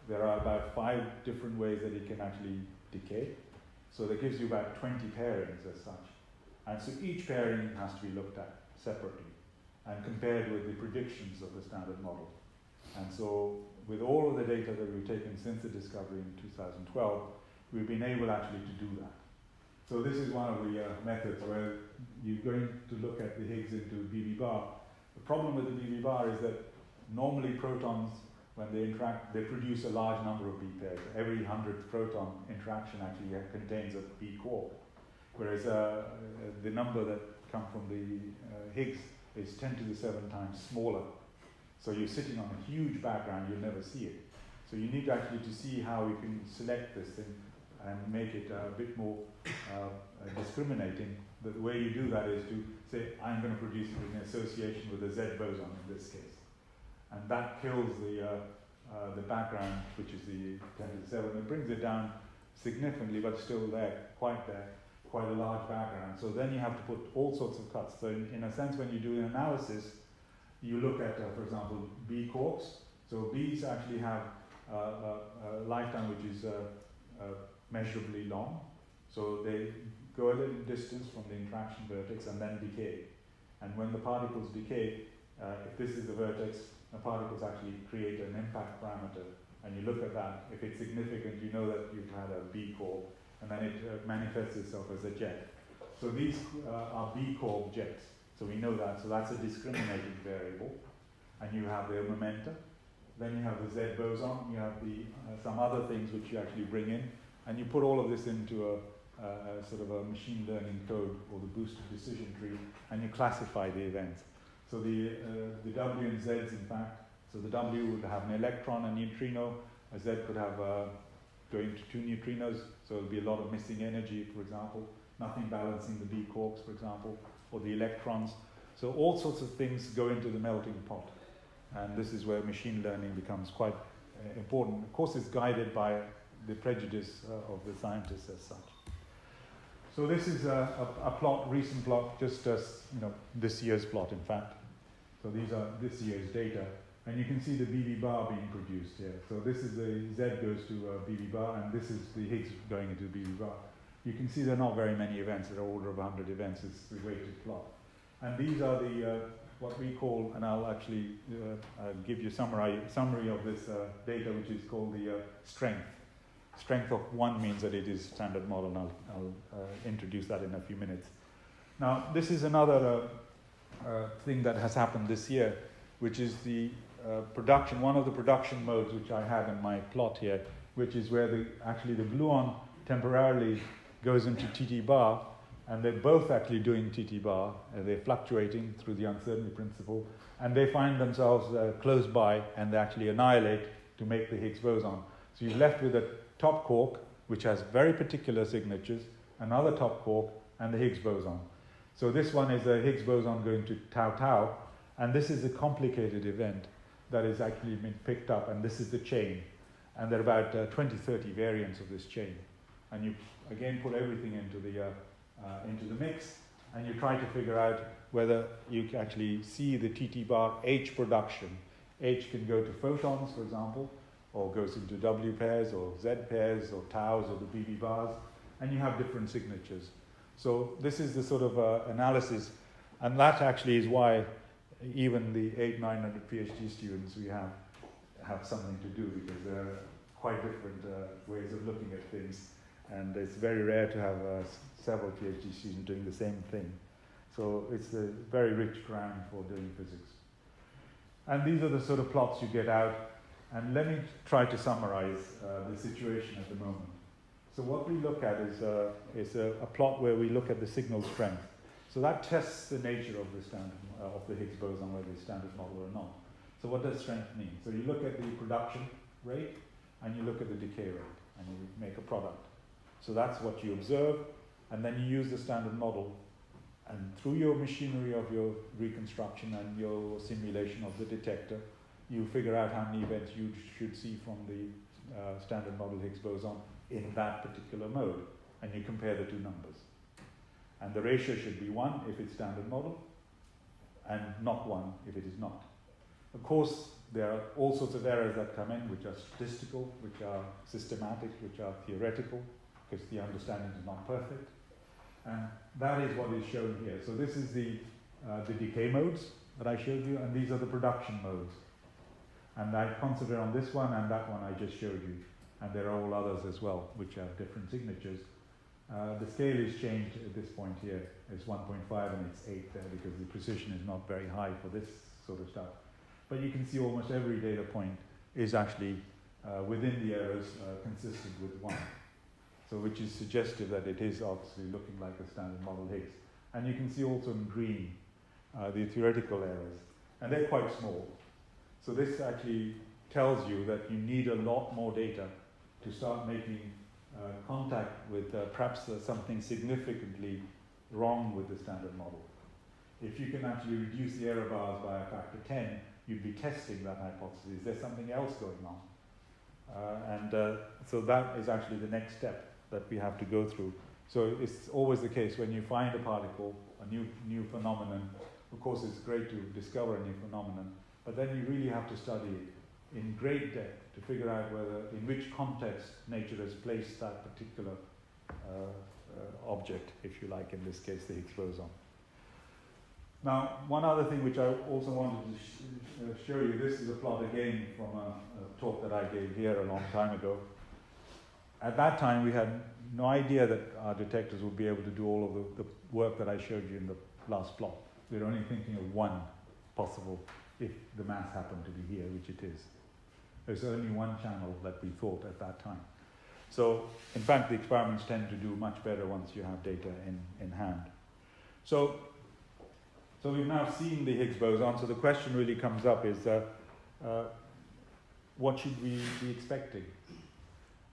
There are about 5 different ways that it can actually decay. So that gives you about 20 pairings as such. And so each pairing has to be looked at separately and compared with the predictions of the standard model. And so with all of the data that we've taken since the discovery in 2012, we've been able actually to do that. So this is one of the methods where you're going to look at the Higgs into BB bar. The problem with the BB bar is that normally protons, when they interact, they produce a large number of B pairs. Every 100th proton interaction actually contains a B quark, whereas the number that come from the Higgs is 10 to the 7 times smaller. So you're sitting on a huge background, you'll never see it. So you need actually to see how we can select this thing and make it a bit more discriminating. The way you do that is to say, I'm going to produce it in association with a Z boson in this case. And that kills the background, which is the 10 to the 7. It brings it down significantly, but still there, quite a large background. So then you have to put all sorts of cuts. So in a sense, when you do an analysis, you look at, for example, B quarks. So B's actually have a lifetime which is measurably long. So they go a little distance from the interaction vertex and then decay. And when the particles decay, if this is the vertex, the particles actually create an impact parameter. And you look at that. If it's significant, you know that you've had a B quark, and then it manifests itself as a jet. So these are B quark jets. So we know that. So that's a discriminating variable. And you have their momentum. Then you have the Z boson. You have the some other things which you actually bring in. And you put all of this into a sort of a machine learning code or the boosted decision tree, and you classify the events. So the W and Z's, in fact, so the W would have an electron, a neutrino, a Z could have going to 2 neutrinos, so there'll be a lot of missing energy, for example, nothing balancing the B quarks, for example, or the electrons. So all sorts of things go into the melting pot. And this is where machine learning becomes quite important. Of course, it's guided by the prejudice of the scientists as such. So this is a plot, recent plot, just as this year's plot, in fact. So these are this year's data, and you can see the BB bar being produced here. So this is the Z goes to BB bar, and this is the Higgs going into BB bar. You can see there are not very many events. There are order of 100 events. It's the weighted plot, and these are the what we call, and I'll actually give you a summary of this data, which is called the strength. Strength of 1 means that it is standard model, and I'll introduce that in a few minutes. Now, this is another thing that has happened this year, which is the production, one of the production modes which I have in my plot here, which is where actually the gluon temporarily goes into TT bar, and they're both actually doing TT bar, they're fluctuating through the uncertainty principle, and they find themselves close by, and they actually annihilate to make the Higgs boson. So you're left with a top quark, which has very particular signatures, another top quark, and the Higgs boson. So this one is a Higgs boson going to tau tau, and this is a complicated event that has actually been picked up, and this is the chain. And there are about 20, 30 variants of this chain. And you, again, put everything into the mix, and you try to figure out whether you can actually see the TT bar H production. H can go to photons, for example, or goes into W pairs, or Z pairs, or taus, or the BB bars, and you have different signatures. So this is the sort of analysis, and that actually is why even the 800-900 PhD students we have something to do, because there are quite different ways of looking at things, and it's very rare to have several PhD students doing the same thing. So it's a very rich ground for doing physics. And these are the sort of plots you get out. And let me try to summarize the situation at the moment. So what we look at is a plot where we look at the signal strength. So that tests the nature of the standard of the Higgs boson, whether it's standard model or not. So what does strength mean? So you look at the production rate, and you look at the decay rate, and you make a product. So that's what you observe, and then you use the standard model, and through your machinery of your reconstruction and your simulation of the detector, you figure out how many events you should see from the standard model Higgs boson in that particular mode, and you compare the two numbers. And the ratio should be 1 if it's standard model, and not 1 if it is not. Of course, there are all sorts of errors that come in, which are statistical, which are systematic, which are theoretical, because the understanding is not perfect. And that is what is shown here. So this is the decay modes that I showed you, and these are the production modes. And I concentrate on this one and that one I just showed you. And there are all others as well, which have different signatures. The scale is changed at this point here. It's 1.5 and it's 8 there because the precision is not very high for this sort of stuff. But you can see almost every data point is actually within the errors consistent with 1. So which is suggestive that it is obviously looking like a standard model Higgs. And you can see also in green the theoretical errors. And they're quite small. So this actually tells you that you need a lot more data to start making contact with perhaps something significantly wrong with the standard model. If you can actually reduce the error bars by a factor 10, you'd be testing that hypothesis. There's something else going on. So that is actually the next step that we have to go through. So it's always the case when you find a particle, a new phenomenon. Of course, it's great to discover a new phenomenon, but then you really have to study it in great depth to figure out in which context nature has placed that particular object, if you like, in this case, the Higgs boson. Now, one other thing which I also wanted to show you, this is a plot again from a talk that I gave here a long time ago. At that time, we had no idea that our detectors would be able to do all of the work that I showed you in the last plot. We were only thinking of one possible if the mass happened to be here, which it is. There's only one channel that we thought at that time. So, in fact, the experiments tend to do much better once you have data in hand. So we've now seen the Higgs boson, so the question really comes up is, what should we be expecting?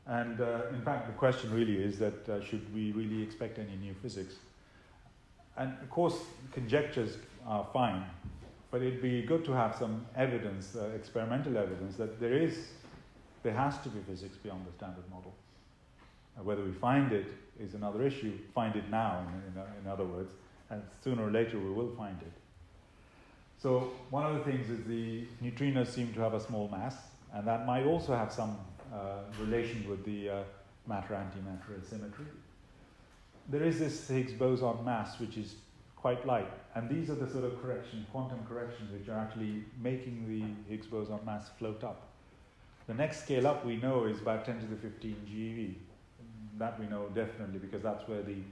And in fact, the question really is that should we really expect any new physics? And of course, conjectures are fine, but it'd be good to have some evidence, experimental evidence, that there has to be physics beyond the standard model. Whether we find it is another issue. Find it now, in other words, and sooner or later we will find it. So one of the things is the neutrinos seem to have a small mass, and that might also have some relation with the matter-antimatter asymmetry. There is this Higgs boson mass which is quite light, and these are the sort of quantum corrections which are actually making the Higgs boson mass float up. The next scale up we know is about 10 to the 15 GeV. That we know definitely because that's where the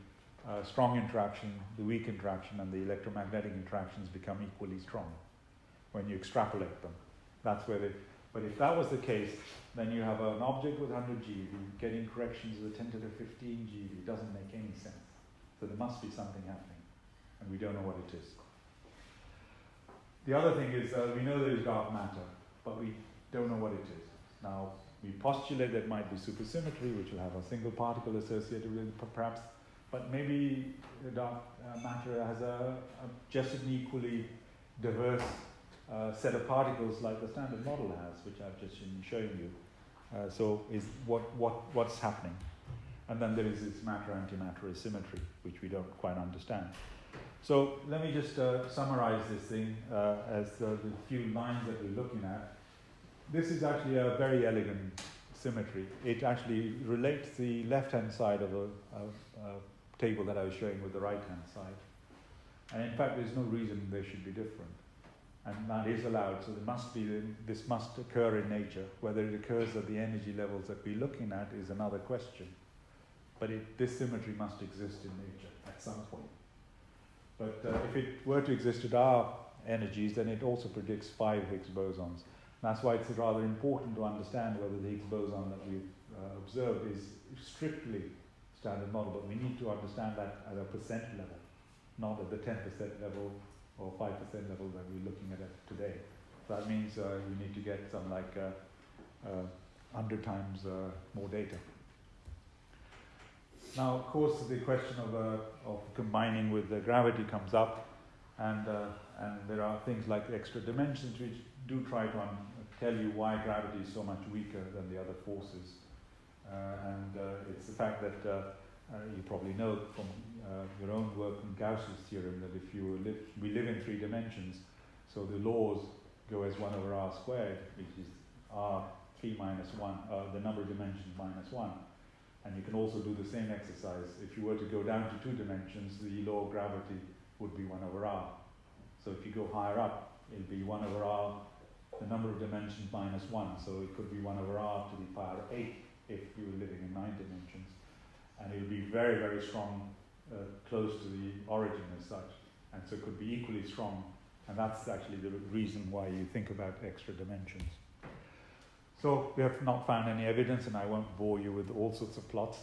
strong interaction, the weak interaction, and the electromagnetic interactions become equally strong when you extrapolate them. That's where but if that was the case, then you have an object with 100 GeV getting corrections of the 10 to the 15 GeV. It doesn't make any sense. So there must be something happening, and we don't know what it is. The other thing is we know there is dark matter, but we don't know what it is. Now, we postulate that it might be supersymmetry, which will have a single particle associated with it, perhaps, but maybe the dark matter has just an equally diverse set of particles like the standard model has, which I've just been showing you. So is what's happening? And then there is this matter-antimatter asymmetry, which we don't quite understand. So let me just summarize this thing as the few lines that we're looking at. This is actually a very elegant symmetry. It actually relates the left-hand side of a table that I was showing with the right-hand side. And in fact, there's no reason they should be different. And that is allowed, so this must occur in nature. Whether it occurs at the energy levels that we're looking at is another question. But this symmetry must exist in nature at some point. But if it were to exist at our energies, then it also predicts 5 Higgs bosons. That's why it's rather important to understand whether the Higgs boson that we've observed is strictly standard model, but we need to understand that at a percent level, not at the 10% level or 5% level that we're looking at it today. So that means you need to get some 100 times more data. Now, of course, the question of combining with the gravity comes up, and there are things like extra dimensions which do try to tell you why gravity is so much weaker than the other forces. It's the fact that you probably know from your own work in Gauss's theorem that if we live in 3 dimensions, so the laws go as 1 over r squared, which is r3 minus 1, the number of dimensions minus 1. And you can also do the same exercise. If you were to go down to 2 dimensions, the law of gravity would be 1 over r. So if you go higher up, it'll be 1 over r, the number of dimensions minus 1. So it could be 1 over r to the power 8 if you were living in 9 dimensions. and it will be very, very strong close to the origin as such, and so it could be equally strong, and that's actually the reason why you think about extra dimensions. So we have not found any evidence, and I won't bore you with all sorts of plots,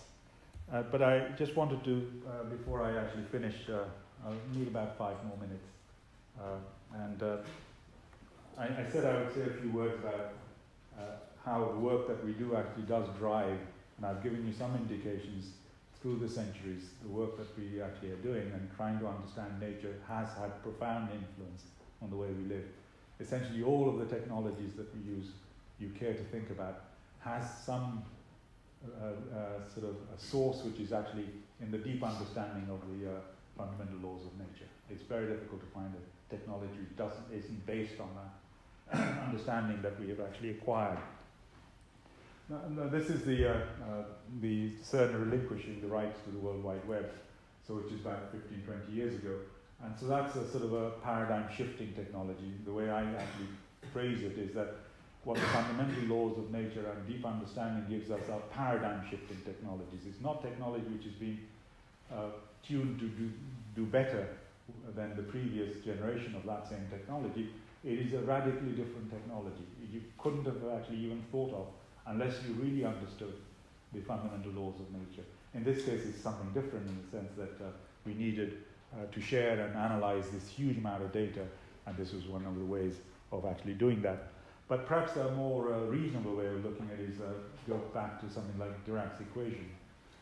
but I just wanted to, before I actually finish, I'll need about 5 more minutes, I said I would say a few words about how the work that we do actually does drive, and I've given you some indications through the centuries, the work that we actually are doing and trying to understand nature has had profound influence on the way we live. Essentially all of the technologies that we use, you care to think about, has some sort of a source which is actually in the deep understanding of the fundamental laws of nature. It's very difficult to find a technology which isn't based on that understanding that we have actually acquired. Now, this is the CERN relinquishing the rights to the World Wide Web, so which is about 15, 20 years ago. And so that's a sort of a paradigm shifting technology. The way I actually phrase it is that what the fundamental laws of nature and deep understanding gives us are paradigm shifting technologies. It's not technology which has been tuned to do better than the previous generation of that same technology. It is a radically different technology. You couldn't have actually even thought of unless you really understood the fundamental laws of nature. In this case, it's something different in the sense that we needed to share and analyze this huge amount of data, and this was one of the ways of actually doing that. But perhaps a more reasonable way of looking at it is go back to something like Dirac's equation.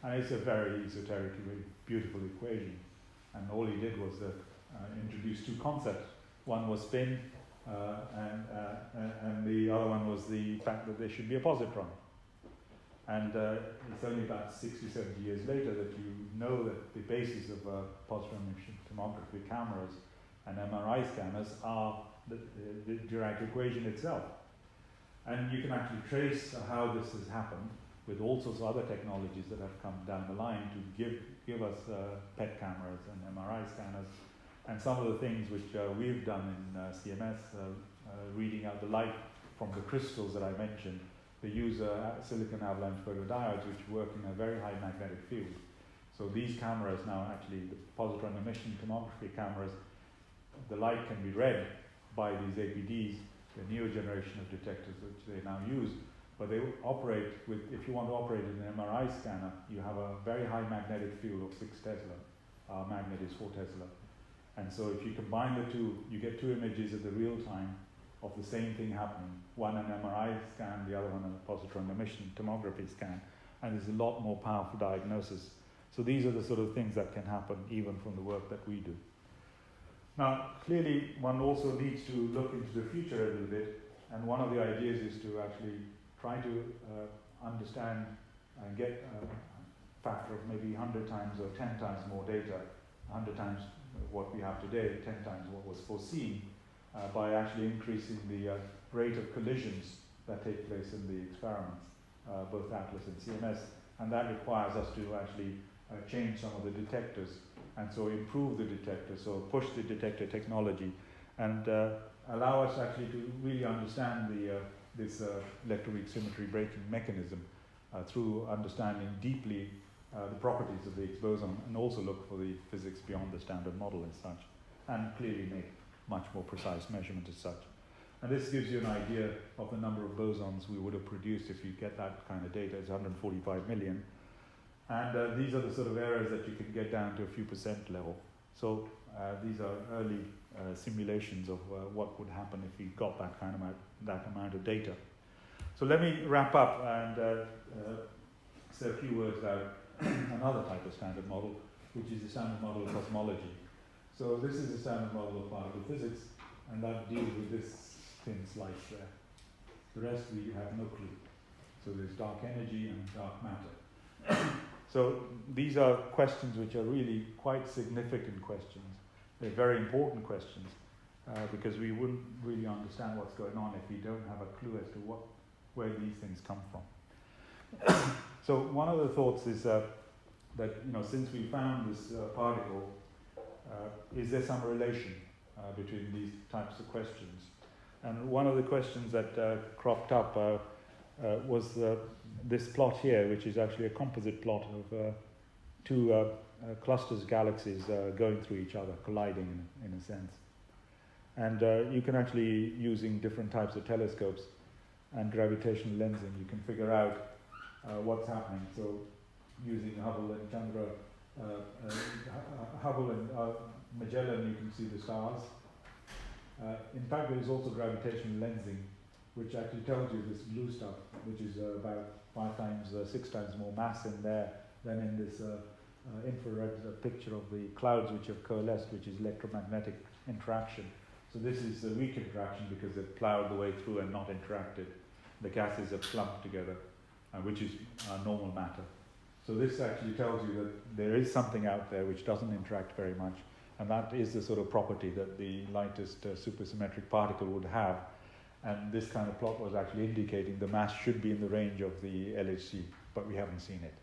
And it's a very esoterically beautiful equation. And all he did was introduce 2 concepts. One was spin, and the other one was the fact that there should be a positron. And it's only about 60, 70 years later that you know that the basis of positron emission tomography cameras and MRI scanners are the Dirac equation itself. And you can actually trace how this has happened with all sorts of other technologies that have come down the line to give us PET cameras and MRI scanners. And some of the things which we've done in CMS, reading out the light from the crystals that I mentioned, they use silicon avalanche photodiodes which work in a very high magnetic field. So these cameras now actually, the positron emission tomography cameras, the light can be read by these APDs, the newer generation of detectors which they now use, but they operate with, if you want to operate in an MRI scanner, you have a very high magnetic field of 6 Tesla. Our magnet is 4 Tesla. And so if you combine the two, you get 2 images at the real time of the same thing happening. One an MRI scan, the other one a positron emission tomography scan. And there's a lot more powerful diagnosis. So these are the sort of things that can happen even from the work that we do. Now, clearly, one also needs to look into the future a little bit. And one of the ideas is to actually try to understand and get a factor of maybe 100 times or 10 times more data, 100 times what we have today, 10 times what was foreseen, by actually increasing the rate of collisions that take place in the experiments, both ATLAS and CMS. And that requires us to actually change some of the detectors, and so improve the detector, so push the detector technology, and allow us actually to really understand this electroweak symmetry breaking mechanism through understanding deeply the properties of the Higgs boson, and also look for the physics beyond the standard model as such, and clearly make much more precise measurement as such. And this gives you an idea of the number of bosons we would have produced if you get that kind of data. It's 145 million. And these are the sort of errors that you can get down to a few % level. So these are early simulations of what would happen if we got that kind of that amount of data. So let me wrap up and say a few words about another type of standard model, which is the standard model of cosmology. So this is the standard model of particle physics, and that deals with this thin slice there. The rest we have no clue. So there's dark energy and dark matter. So these are questions which are really quite significant questions. They're very important questions because we wouldn't really understand what's going on if we don't have a clue as to where these things come from. So one of the thoughts is that since we found this particle, is there some relation between these types of questions? And one of the questions that cropped up was this plot here, which is actually a composite plot of two clusters of galaxies going through each other, colliding in a sense. And you can actually, using different types of telescopes and gravitational lensing, you can figure out what's happening. So using Hubble and Chandra, Hubble and Magellan, you can see the stars. In fact, there is also gravitational lensing, which actually tells you this blue stuff, which is about 5 times, 6 times more mass in there than in this infrared picture of the clouds which have coalesced, which is electromagnetic interaction. So this is a weak interaction because they've plowed the way through and not interacted. The gases have clumped together, which is normal matter. So this actually tells you that there is something out there which doesn't interact very much, and that is the sort of property that the lightest supersymmetric particle would have. And this kind of plot was actually indicating the mass should be in the range of the LHC, but we haven't seen it.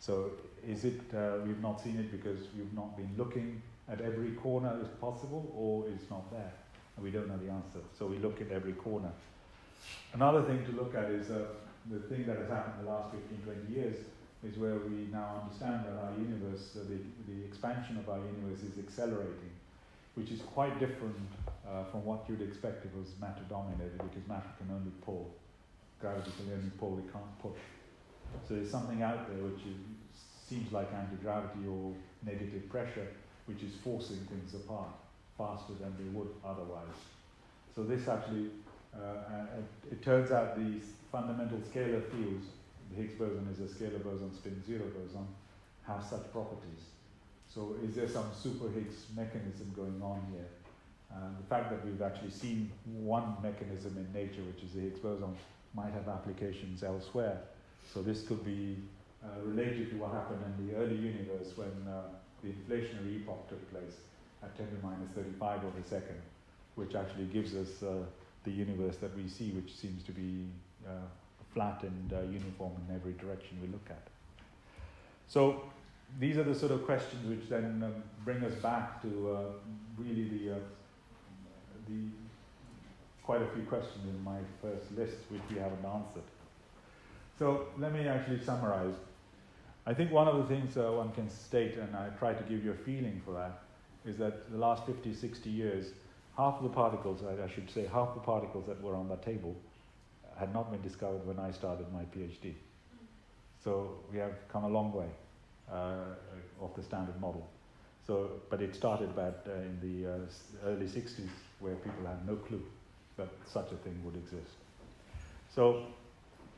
So is it, we've not seen it because we've not been looking at every corner as possible, or it's not there? And we don't know the answer. So we look at every corner. Another thing to look at is the thing that has happened in the last 15, 20 years is where we now understand that our universe, the expansion of our universe is accelerating, which is quite different from what you'd expect if it was matter dominated, because matter can only pull. Gravity can only pull, it can't push. So there's something out there which seems like anti-gravity or negative pressure, which is forcing things apart faster than they would otherwise. So this actually, it turns out these fundamental scalar fields, the Higgs boson is a scalar boson, spin zero boson, have such properties. So is there some super Higgs mechanism going on here? The fact that we've actually seen one mechanism in nature, which is the Higgs boson, might have applications elsewhere. So this could be related to what happened in the early universe when the inflationary epoch took place at 10 to the minus 35 of a second, which actually gives us the universe that we see, which seems to be flat and uniform in every direction we look at. So these are the sort of questions which then bring us back to really the quite a few questions in my first list which we haven't answered. So let me actually summarize. I think one of the things one can state, and I try to give you a feeling for that, is that the last 50, 60 years, half of the particles, I should say, half the particles that were on the table had not been discovered when I started my PhD. So we have come a long way of the standard model. So, but it started back in the early 60s, where people had no clue that such a thing would exist. So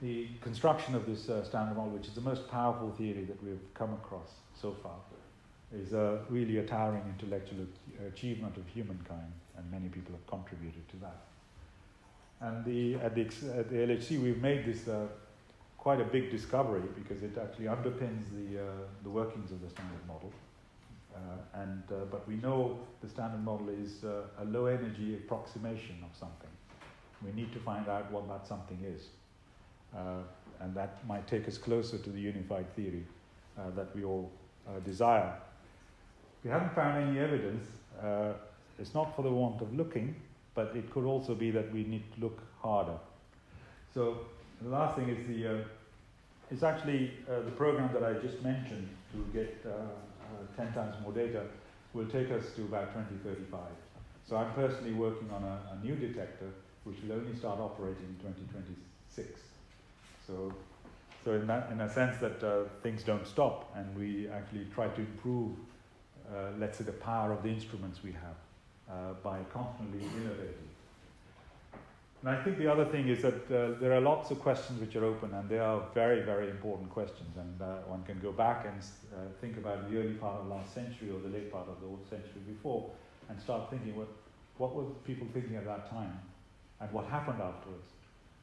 the construction of this standard model, which is the most powerful theory that we've come across so far, is really a towering intellectual achievement of humankind, and many people have contributed to that. And at the LHC, we've made this quite a big discovery, because it actually underpins the workings of the standard model. But we know the standard model is a low energy approximation of something. We need to find out what that something is. And that might take us closer to the unified theory that we all desire. We haven't found any evidence. It's not for the want of looking, but it could also be that we need to look harder. So the last thing is it's actually the program that I just mentioned to get 10 times more data will take us to about 2035. So I'm personally working on a new detector which will only start operating in 2026. So in a sense that things don't stop, and we actually try to improve, let's say, the power of the instruments we have by constantly innovating. And I think the other thing is that there are lots of questions which are open, and they are very, very important questions. And one can go back and think about the early part of last century or the late part of the old century before, and start thinking what were people thinking at that time, and what happened afterwards.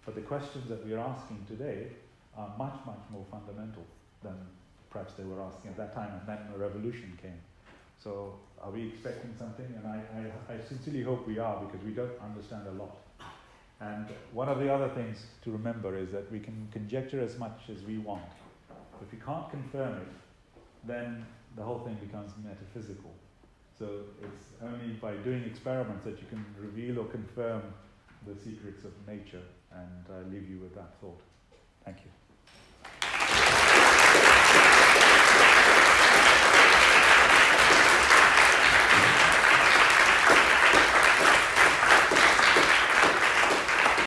But the questions that we are asking today are much, much more fundamental than perhaps they were asking at that time, and then a revolution came. So are we expecting something? And I sincerely hope we are, because we don't understand a lot. And one of the other things to remember is that we can conjecture as much as we want. If we can't confirm it, then the whole thing becomes metaphysical. So it's only by doing experiments that you can reveal or confirm the secrets of nature, and I leave you with that thought. Thank you.